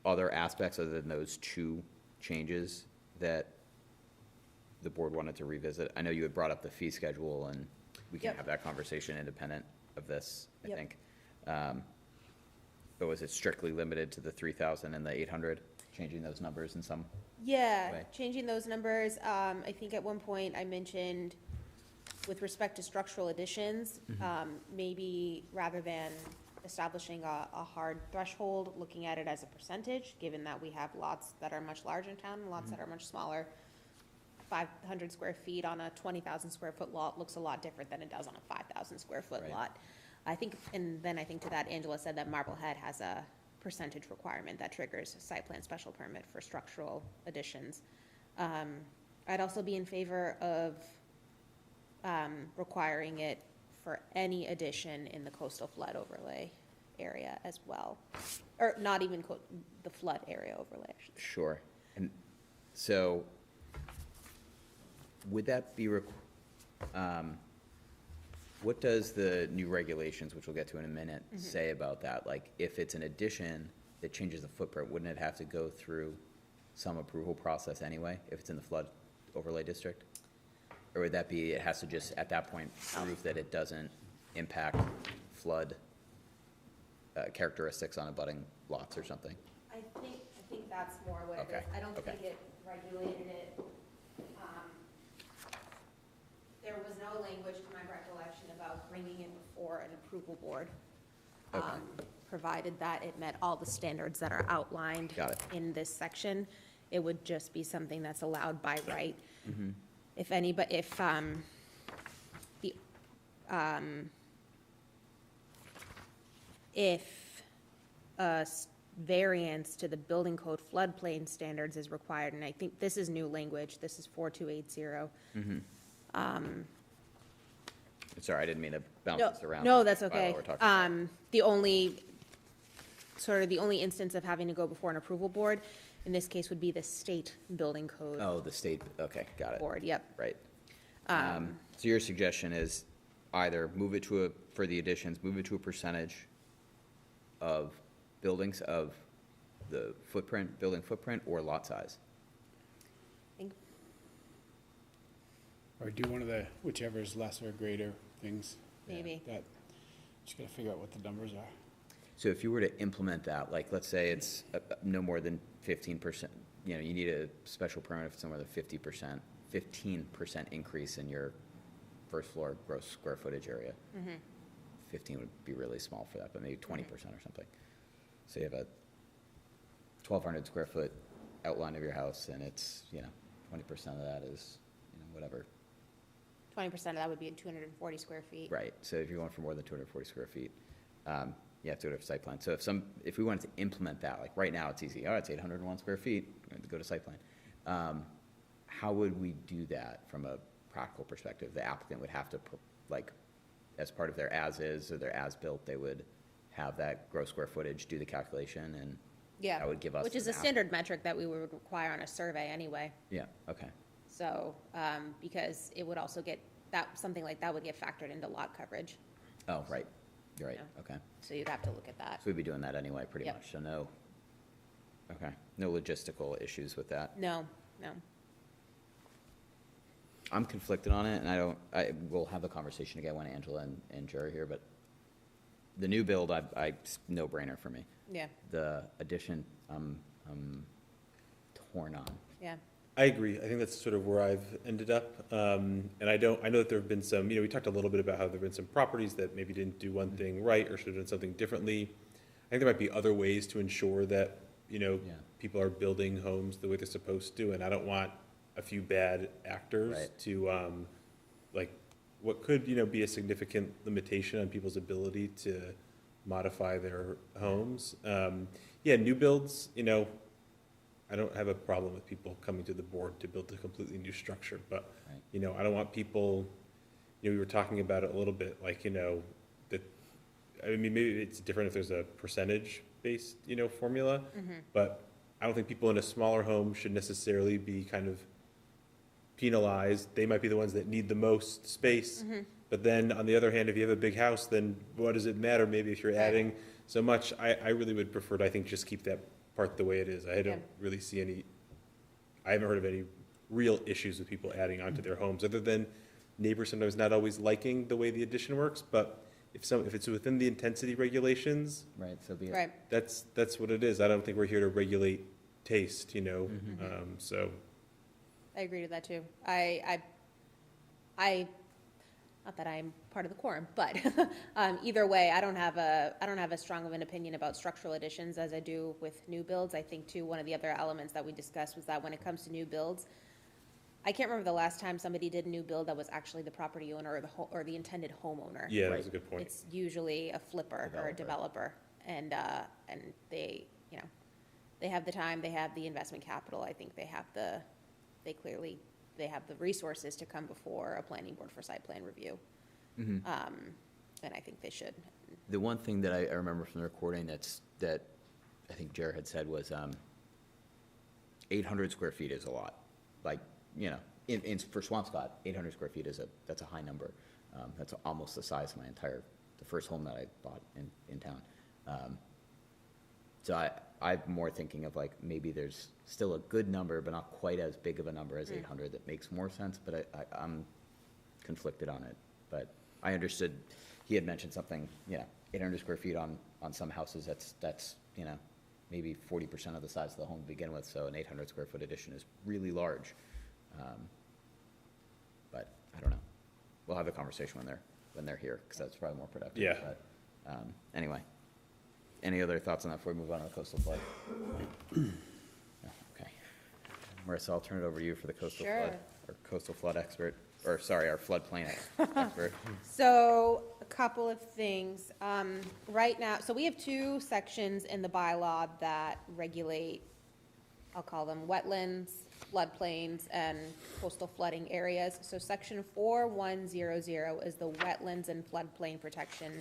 other aspects other than those two changes that the board wanted to revisit? I know you had brought up the fee schedule, and we can Yep. have that conversation independent of this, I Yep. think. But was it strictly limited to the 3,000 and the 800 change? changing those numbers in some, Yeah, way. changing those numbers. I think at one point I mentioned with respect to structural additions, maybe rather than establishing a hard threshold, looking at it as a percentage, given that we have lots that are much larger in town and lots that are much smaller. 500 square feet on a 20,000 square foot lot looks a lot different than it does on a 5,000 square foot Right. lot. I think, and then I think to that, Angela said that Marblehead has a percentage requirement that triggers a site plan special permit for structural additions. I'd also be in favor of requiring it for any addition in the coastal flood overlay area as well. Or not even the flood area overlay, I should say. sure. And so, would that be, what does the new regulations, which we'll get to in a minute, say about that? Like, if it's an addition that changes the footprint, wouldn't it have to go through some approval process anyway, if it's in the flood overlay district? Or would that be, it has to just, at that point, prove that it doesn't impact flood characteristics on abutting lots or something? I think that's more what it Okay, is. I don't okay. think it regulated it. There was no language to my recollection about bringing it before an approval board. Okay. Provided that it met all the standards that are outlined Got it. in this section. It would just be something that's allowed by right. If anybody, if a variance to the building code floodplain standards is required, and I think this is new language, this is 4280. Sorry, I didn't mean to bounce No, this around. no, that's Bylaw okay. we're talking about. The only instance of having to go before an approval board, in this case, would be the state building code Oh, the state, okay, got it. board, yep. Right. So your suggestion is either move it to for the additions, move it to a percentage of buildings of the footprint, building footprint, or lot size? Think- Or do one of the, whichever is lesser or greater things. Maybe. That, just gotta figure out what the numbers are. So if you were to implement that, like, let's say it's no more than 15%, you know, you need a special permit if it's somewhere than 15% increase in your first floor gross square footage area. 15 would be really small for that, but maybe 20% or something. So you have a 1,200 square foot outline of your house, and it's, 20% of that is, whatever. 20% of that would be 240 square feet. Right, so if you're going for more than 240 square feet, you have to go to site plan. So if we wanted to implement that, like right now, it's easy. Oh, it's 801 square feet, we're going to go to site plan. How would we do that from a practical perspective? The applicant would have to, as part of their as-is or their as-built, they would have that gross square footage, do the calculation, and Yeah. that would give us Which is an a standard metric that we would require on a survey anyway. Yeah, okay. So, because it would also something like that would get factored into lot coverage. Oh, right, you're right, Yeah. okay. So you'd have to look at that. So we'd be doing that anyway, pretty Yep. much, so no, okay, no logistical issues with that. No. I'm conflicted on it, and we'll have the conversation again when Angela and Joe are here, but the new build, no-brainer for me. Yeah, The addition, I'm torn on. yeah. I agree. I think that's sort of where I've ended up. And I know that there have been some, we talked a little bit about how there have been some properties that maybe didn't do one thing right or should have done something differently. I think there might be other ways to ensure that, people are building homes the way they're supposed to, and I don't want a few bad actors Right. to, what could, be a significant limitation on people's ability to modify their homes. New builds, I don't have a problem with people coming to the board to build a completely new structure, but, Right. I don't want people, we were talking about it a little bit, that, maybe it's different if there's a percentage-based, formula, but I don't think people in a smaller home should necessarily be kind of penalized. They might be the ones that need the most space, but then, on the other hand, if you have a big house, then what does it matter, maybe if you're adding so much? I really would prefer to, I think, just keep that part the way it is. I don't really see I haven't heard of any real issues with people adding onto their homes, other than neighbors sometimes not always liking the way the addition works, but if it's within the intensity regulations, Right, so be it. Right. that's what it is. I don't think we're here to regulate taste, you know, so. I agree with that too. Not that I'm part of the quorum, but either way, I don't have as strong of an opinion about structural additions as I do with new builds. I think too, one of the other elements that we discussed was that when it comes to new builds, I can't remember the last time somebody did a new build that was actually the property owner or the intended homeowner. Yeah, that was a good point. It's usually a flipper or a developer, and they, you know, they have the time, they have the investment capital. I think they have the resources to come before a planning board for site plan review. And I think they should. The one thing that I remember from the recording that I think Jared had said was 800 square feet is a lot. Like, you know, for Swampscott, 800 square feet that's a high number. That's almost the size of the first home that I bought in town. So I'm more thinking of like, maybe there's still a good number, but not quite as big of a number as 800 that makes more sense, but I'm conflicted on it. But I understood, he had mentioned something, 800 square feet on some houses, that's, you know, maybe 40% of the size of the home to begin with, so an 800 square foot addition is really large. But I don't know. We'll have a conversation when they're here, because that's probably more productive. Yeah. But, anyway, any other thoughts on that before we move on to the coastal flood? No, okay. Marissa, I'll turn it over to you for the coastal flood, our coastal flood expert, or sorry, our floodplain expert. So a couple of things. Right now, so we have two sections in the bylaw that regulate, I'll call them wetlands, floodplains, and coastal flooding areas. So section 4100 is the wetlands and floodplain protection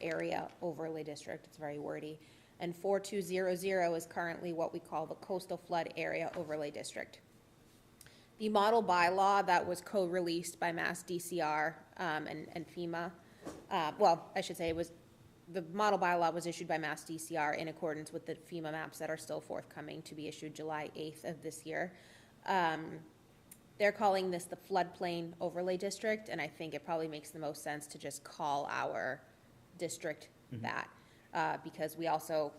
area overlay district. It's very wordy. And 4200 is currently what we call the coastal flood area overlay district. The model bylaw that was co-released by Mass DCR and FEMA, well, I should say the model bylaw was issued by Mass DCR in accordance with the FEMA maps that are still forthcoming to be issued July 8th of this year. They're calling this the floodplain overlay district, and I think it probably makes the most sense to just call our district that, because we also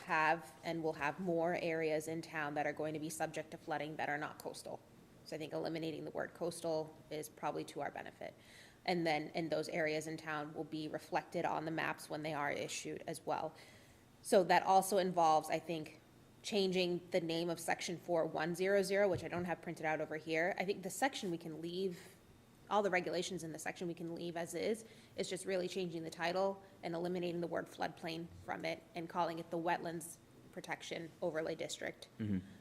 have and will have more areas in town that are going to be subject to flooding that are not coastal. So I think eliminating the word coastal is probably to our benefit. And then in those areas in town will be reflected on the maps when they are issued as well. So that also involves, I think, changing the name of section 4100, which I don't have printed out over here. I think the section we can leave, all the regulations in the section we can leave as is. It's just really changing the title and eliminating the word floodplain from it and calling it the Wetlands Protection Overlay District.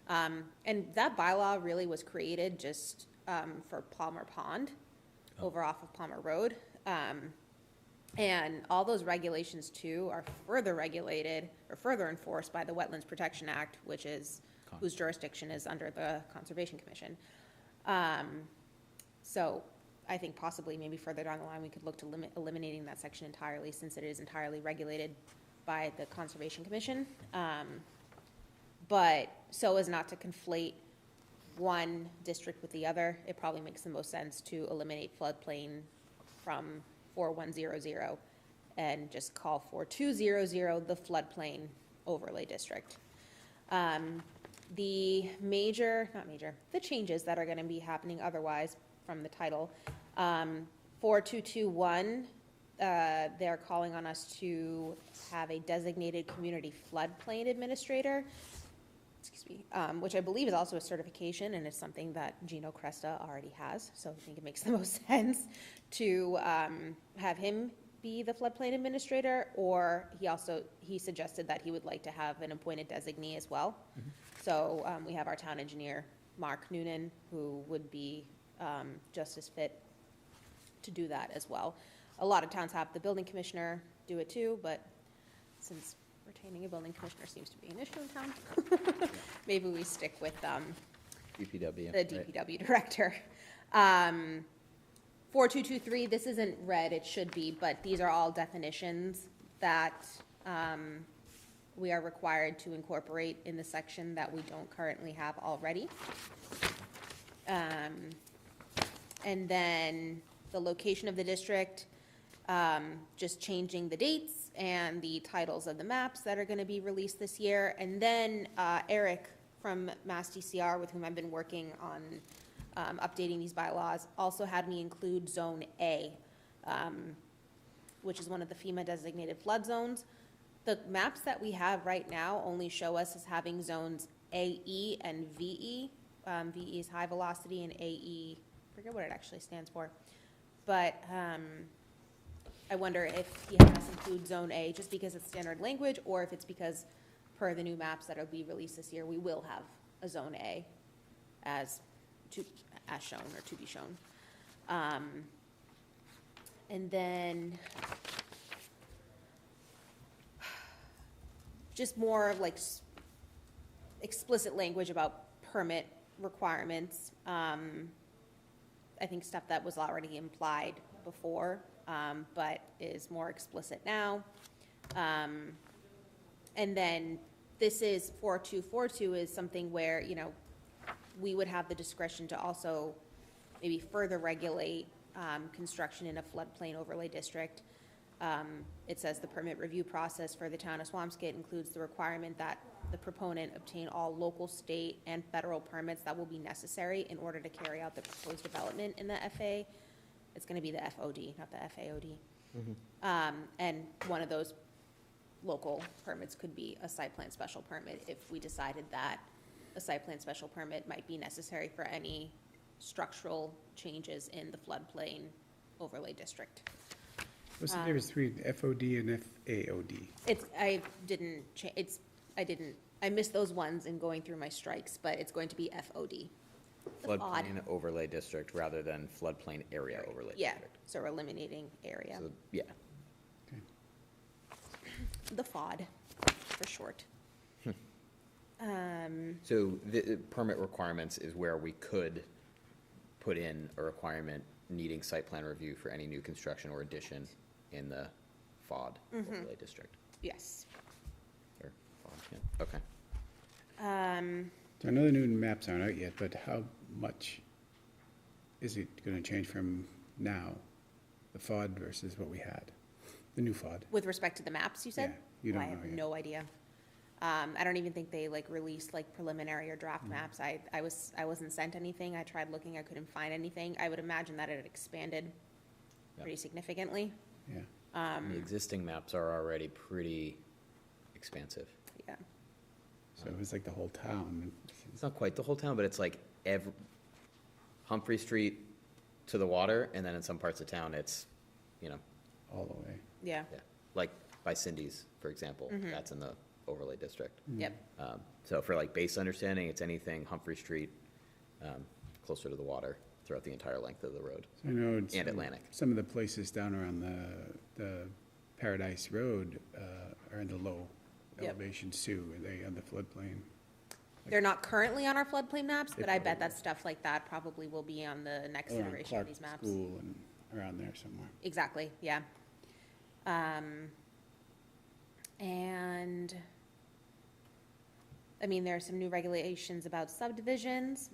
And that bylaw really was created just for Palmer Pond over off of Palmer Road. And all those regulations too are further regulated or further enforced by the Wetlands Protection Act, which is whose jurisdiction is under the Conservation Commission. So I think possibly maybe further down the line we could look to eliminating that section entirely, since it is entirely regulated by the Conservation Commission. But so as not to conflate one district with the other, it probably makes the most sense to eliminate floodplain from 4100 and just call 4200 the floodplain overlay district. The changes that are going to be happening otherwise from the title, 4221, they're calling on us to have a designated community floodplain administrator, which I believe is also a certification, and it's something that Gino Cresta already has. So I think it makes the most sense to have him be the floodplain administrator, or he suggested that he would like to have an appointed designee as well. So we have our town engineer, Mark Noonan, who would be just as fit to do that as well. A lot of towns have the building commissioner do it too, but since retaining a building commissioner seems to be an issue in town, maybe we stick with DPW. the DPW director. 4223, this isn't red, it should be, but these are all definitions that we are required to incorporate in the section that we don't currently have already. And then the location of the district, just changing the dates and the titles of the maps that are going to be released this year. And then Eric from Mass DCR, with whom I've been working on updating these bylaws, also had me include Zone A, which is one of the FEMA designated flood zones. The maps that we have right now only show us as having zones AE and VE. VE is high velocity, and AE, I forget what it actually stands for. But I wonder if he had us include Zone A just because it's standard language, or if it's because per the new maps that will be released this year, we will have a Zone A as shown or to be shown. And then just more of like explicit language about permit requirements. I think stuff that was already implied before, but is more explicit now. And then this is 4242 is something where, you know, we would have the discretion to also maybe further regulate construction in a floodplain overlay district. It says the permit review process for the town of Swampscott includes the requirement that the proponent obtain all local, state, and federal permits that will be necessary in order to carry out the proposed development in the FA. It's going to be the FOD, not the FAOD. And one of those local permits could be a site plan special permit if we decided that a site plan special permit might be necessary for any structural changes in the floodplain overlay district. What's the difference between FOD and FAOD? I missed those ones in going through my strikes, but it's going to be FOD. Floodplain overlay district rather than floodplain area overlay Yeah, district. so we're eliminating area. So, yeah. The FOD, for short. So the permit requirements is where we could put in a requirement needing site plan review for any new construction or addition in the FOD overlay district. Yes. Or FOD, yeah. Okay. So I know the new maps aren't out yet, but how much is it going to change from now, the FOD versus what we had, the new FOD? With respect to the maps, you said? Yeah, you don't I know have yet. no idea. I don't even think they like released like preliminary or draft maps. I wasn't sent anything. I tried looking, I couldn't find anything. I would imagine that it had expanded pretty significantly. Yeah. The existing maps are already pretty expansive. Yeah. So it was like the whole town. It's not quite the whole town, but it's like Humphrey Street to the water, and then in some parts of town, it's, you know, All the way. Yeah. yeah, like by Cindy's, for example, that's in the overlay district. Yep. So for like base understanding, it's anything Humphrey Street, closer to the water throughout the entire length of the road. So I know And Atlantic. some of the places down around the Paradise Road are in the low Yep. elevations too. Are they on the floodplain? They're not currently on our floodplain maps, but They I bet probably that stuff like that probably will be on the next Around iteration Clark of these maps. School and around there somewhere. Exactly, yeah. And, I mean, there are some new regulations about subdivisions.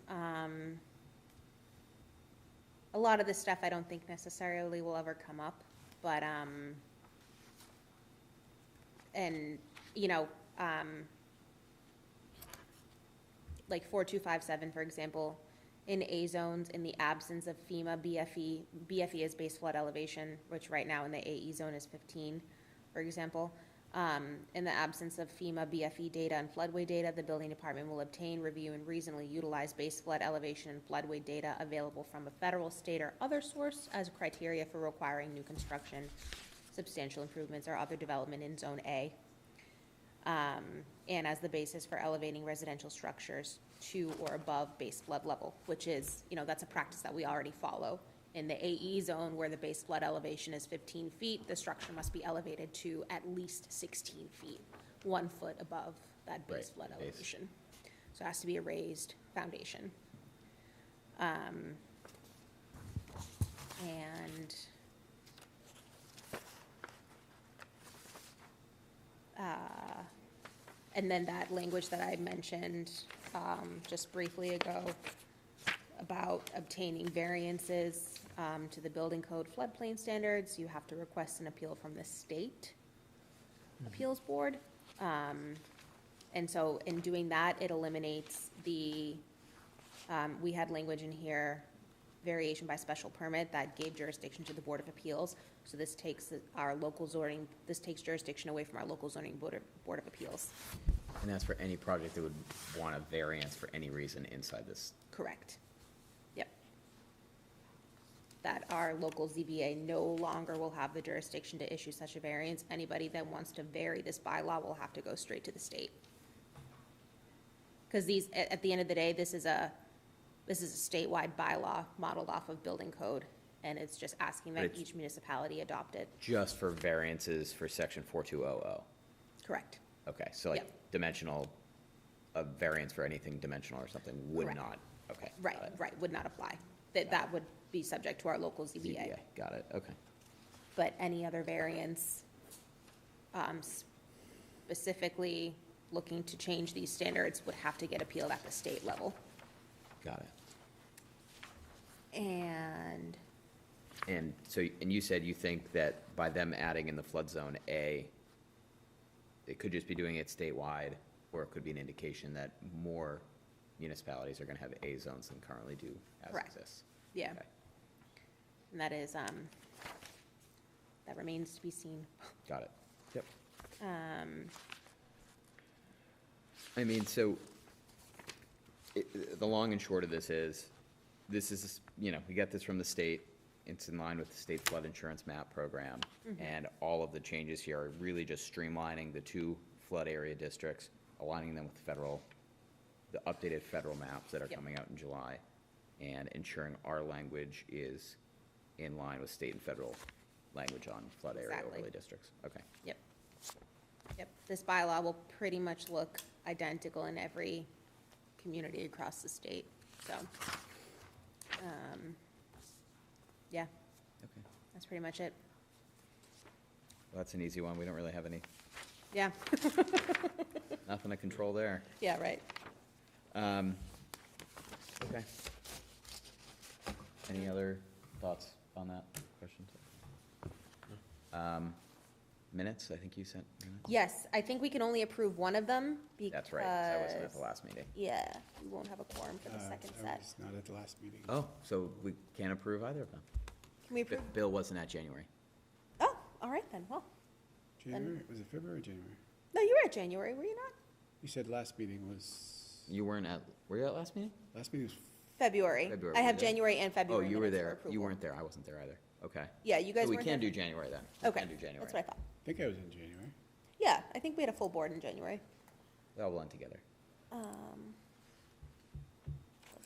A lot of this stuff I don't think necessarily will ever come up, but, and, you know, like 4257, for example, in A zones, in the absence of FEMA, BFE is base flood elevation, which right now in the AE zone is 15, for example. In the absence of FEMA, BFE data, and floodway data, the building department will obtain, review, and reasonably utilize base flood elevation and floodway data available from a federal, state, or other source as criteria for requiring new construction, substantial improvements, or other development in Zone A, and as the basis for elevating residential structures to or above base flood level, which is, you know, that's a practice that we already follow. In the AE zone, where the base flood elevation is 15 feet, the structure must be elevated to at least 16 feet, 1 foot above that base Right, flood base. elevation. So it has to be a raised foundation. And then that language that I mentioned just briefly ago about obtaining variances to the building code floodplain standards, you have to request an appeal from the state appeals board. And so in doing that, it eliminates the, we had language in here, variation by special permit that gave jurisdiction to the Board of Appeals. So this takes our local zoning, this takes jurisdiction away from our local zoning Board of Appeals. And that's for any project that would want a variance for any reason inside this. Correct. Yep. That our local ZBA no longer will have the jurisdiction to issue such a variance. Anybody that wants to vary this bylaw will have to go straight to the state. Because these, at the end of the day, this is a statewide bylaw modeled off of building code, and it's just asking that each municipality adopt it. Just for variances for section 4200. Correct. Okay, so like Yep. dimensional, a variance for anything dimensional or something would Correct. not, okay. Right, got it. right, would not apply. That would be subject to our local ZBA. ZBA, got it, okay. But any other variance, specifically looking to change these standards would have to get appealed at the state level. Got it. And so, and you said you think that by them adding in the flood zone A, it could just be doing it statewide, or it could be an indication that more municipalities are gonna have A zones than currently do as Correct. exists? Yeah. Okay, And that is, that remains to be seen. got it. Yep. Um, I mean, so, the long and short of this is, you know, we got this from the state. It's in line with the state flood insurance map program. And all of the changes here are really just streamlining the two flood area districts, aligning them with the updated federal maps that are Yep. coming out in July, and ensuring our language is in line with state and federal language on flood area Exactly. overlay districts. Okay. Yep. Yep, this bylaw will pretty much look identical in every community across the state, so. Yeah, Okay. that's pretty much it. Well, that's an easy one. We don't really have Yeah, nothing to control there. yeah, right. Okay. Any other thoughts on that, questions? Minutes, I think you sent minutes? Yes, I think we can only approve one of them because. That's right, 'cause I wasn't at the last meeting. Yeah, we won't have a quorum for the second I set. was not at the last meeting. Oh, so we can't approve either of them? Can we approve? Bill wasn't at January. Oh, all right then, well, January, was it February or January? no, you were at January, were you not? You said last meeting was, You weren't at, were you at last meeting? last meeting was, February. February, I were have you there? January and Oh, February you were minutes for there. You approval. weren't there. I wasn't there either. Okay. Yeah, you guys So we weren't can there? do January then. We Okay, can do January. that's what I thought. I think I was in January. Yeah, I think we had a full board in January. They all blend together. Let's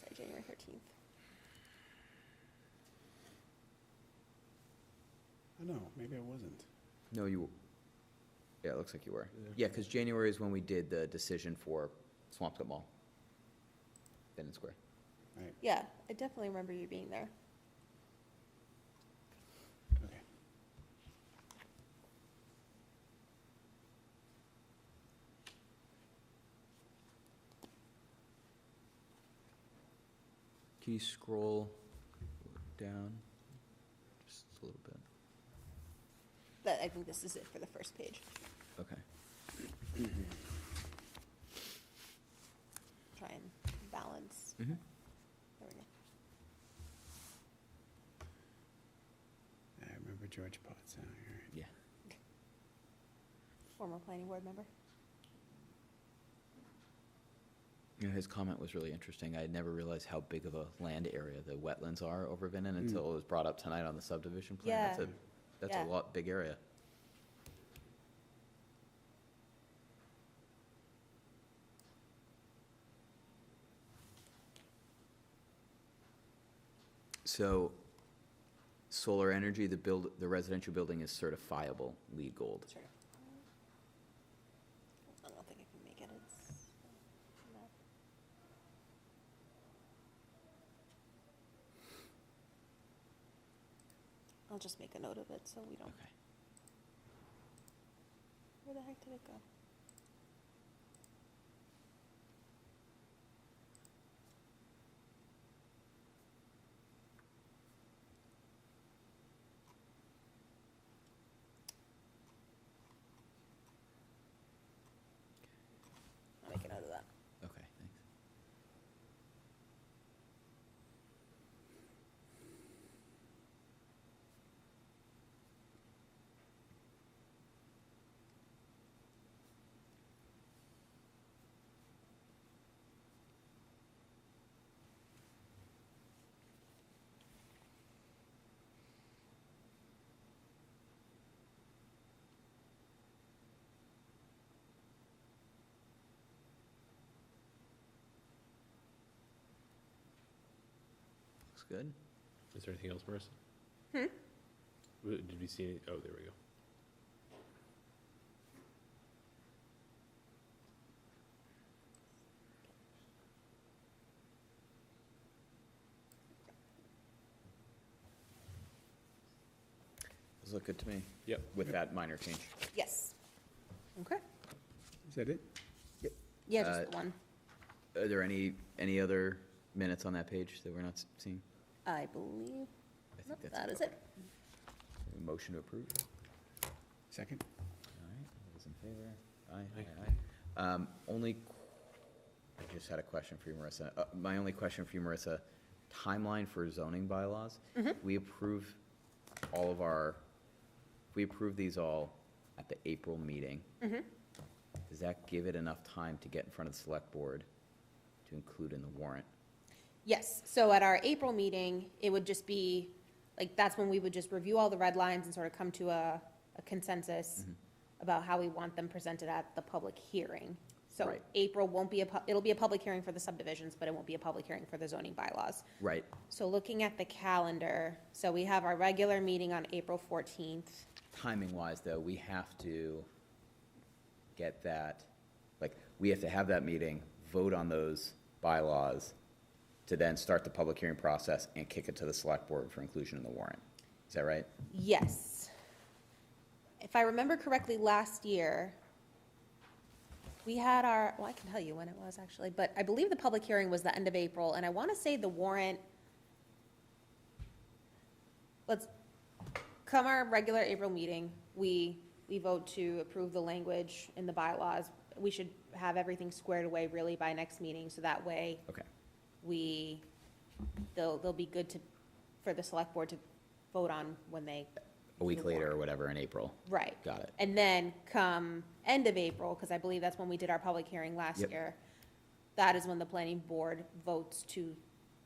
say January 13th. Oh, no, maybe I wasn't. No, yeah, it looks like you were. Yeah, because January is when we did the decision for Swampscott Mall. Bennett Square. Right, Yeah, I definitely remember you being there. okay. Can you scroll down just a little bit? I think this is it for the first page. Okay. Try and balance. Mhm. There we go. I remember George Potts, all right. Yeah. Former planning board member. You know, his comment was really interesting. I had never realized how big of a land area the wetlands are over Vinton until it was brought up tonight on the subdivision plan. Yeah. That's Yeah. a lot, big area. So, solar energy, the residential building is certifiable, LEED Gold. Sure. I don't think I can make it. It's no. I'll just make a note of it so we don't. Okay. Where the heck did it go? good. Is there anything else, Marissa? Did we see any? Oh, there we go. Those look good to me. Yep. With that minor change. Yes. Okay. Is that it? Yeah, just the one. Are there any other minutes on that page that we're not seeing? I believe I think nope, that's that is it. Motion to approve. Second? All right, all those in favor? Aye, aye, aye. I just had a question for you, Marissa. My only question for you, Marissa, timeline for zoning bylaws. We approve all of our, we approve these all at the April meeting. Does that give it enough time to get in front of the select board to include in the warrant? Yes, so at our April meeting, it would just be, like, that's when we would just review all the red lines and sort of come to a consensus about how we want them presented at the public hearing. So Right. April won't be it'll be a public hearing for the subdivisions, but it won't be a public hearing for the zoning bylaws. Right. So looking at the calendar, so we have our regular meeting on April 14th. Timing-wise, though, we have to get that, like, we have to have that meeting, vote on those bylaws, to then start the public hearing process and kick it to the select board for inclusion in the warrant. Is that right? Yes. If I remember correctly, last year, we had our, well, I can tell you when it was actually, but I believe the public hearing was the end of April, and I want to say the warrant, let's, come our regular April meeting, we vote to approve the language in the bylaws. We should have everything squared away really by next meeting, so that way Okay. they'll be good for the select board to vote on when they. A week the later or warrant. whatever in April. Right. Got it. And then come end of April, because I believe that's when we did our public hearing last Yep. year, that is when the planning board votes to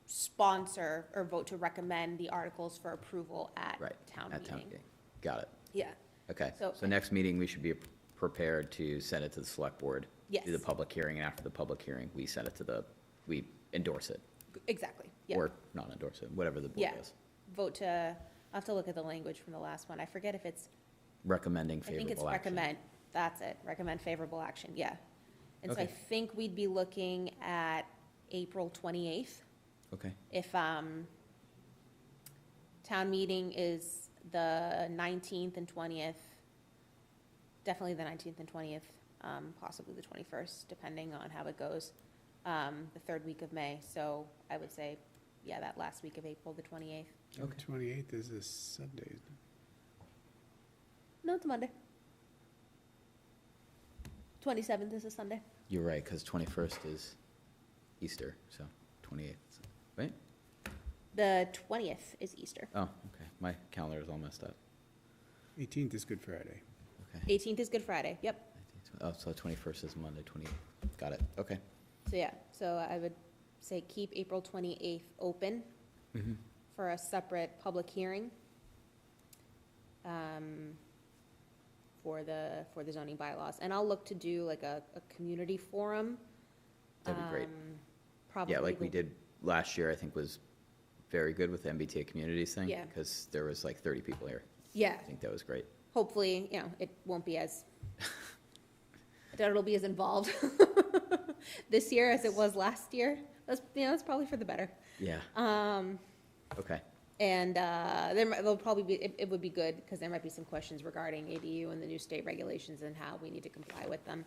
sponsor or vote to recommend the articles for approval at Right. town At town meeting. meeting. Got it. Yeah, Okay. So- So next meeting, we should be prepared to send it to the select board. Yes. Do the public hearing, and after the public hearing, we send it to we endorse it. exactly, yeah. Or not endorse it, whatever the board Yeah. does. Vote to, I'll have to look at the language from the last one. I forget if it's, Recommending I think it's favorable action. recommend, that's it, recommend favorable action, yeah. And so I Okay. think we'd be looking at April 28th. Okay. If, town meeting is the 19th and 20th, definitely the 19th and 20th, possibly the 21st, depending on how it goes, the third week of May. So I would say, yeah, that last week of April, the 28th. Okay. 28th is a Sunday, isn't it? No, it's a Monday. 27th is a Sunday. You're right, because 21st is Easter, so 28th, right? The 20th is Easter. Oh, okay. My calendar is all messed up. 18th is Good Friday. Okay. 18th is Good Friday, yep. Oh, so 21st is Monday, 28th. Got it. Okay. So, yeah, so I would say keep April 28th open for a separate public hearing for the zoning bylaws. And I'll look to do like a community forum. That'd be great. Probably. Yeah, like we did last year, I think was very good with the MBTA Communities thing. Yeah. Because there was like 30 people here. Yeah, I think that was great. hopefully, it won't be as, I doubt it'll be as involved this year as it was last year. That's probably for the better. Yeah. Okay. And there'll probably be, it would be good, because there might be some questions regarding ADU and the new state regulations and how we need to comply with them.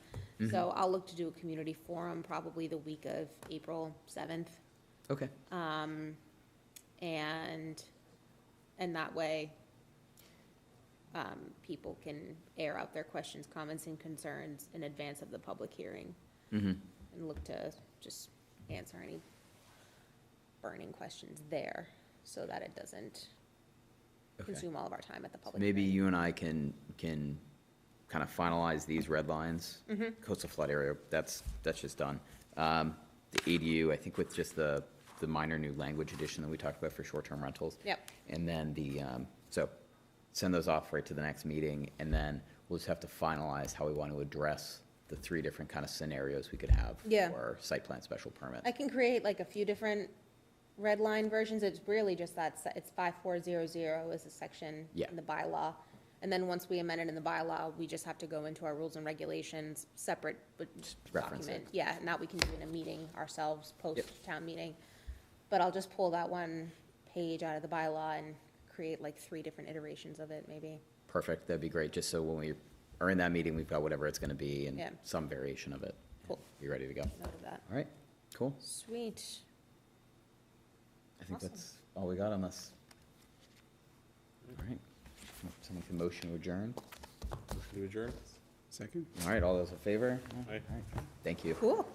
So I'll look to do a community forum probably the week of April 7th. Okay. And that way, people can air out their questions, comments, and concerns in advance of the public hearing. And look to just answer any burning questions there, so that it doesn't Okay. consume all of our time at the public Maybe hearing. you and I can kind of finalize these red lines. Coastal flood area, that's just done. The ADU, I think with just the minor new language addition that we talked about for short-term rentals. Yep. And then so send those off right to the next meeting, and then we'll just have to finalize how we want to address the 3 different kind of scenarios we could have Yeah. for site plan special permit. I can create like a few different red line versions, it's really just that, it's 5400 is the section Yeah. in the bylaw. And then once we amend it in the bylaw, we just have to go into our rules and regulations, separate but reference document. it. Yeah, now we can do it in a meeting ourselves, post-town meeting. But I'll just pull that one page out of the bylaw and create like 3 different iterations of it, maybe. Perfect, that'd be great, just so when we are in that meeting, we've got whatever it's gonna be and Yeah. some variation of it. Cool. Be ready to go. Note of that. All right, cool. Sweet. I think Awesome. that's all we got on this. All right, someone can motion to adjourn. Motion to adjourn? Second? All right, all those in favor? Aye. All right, thank you. Cool.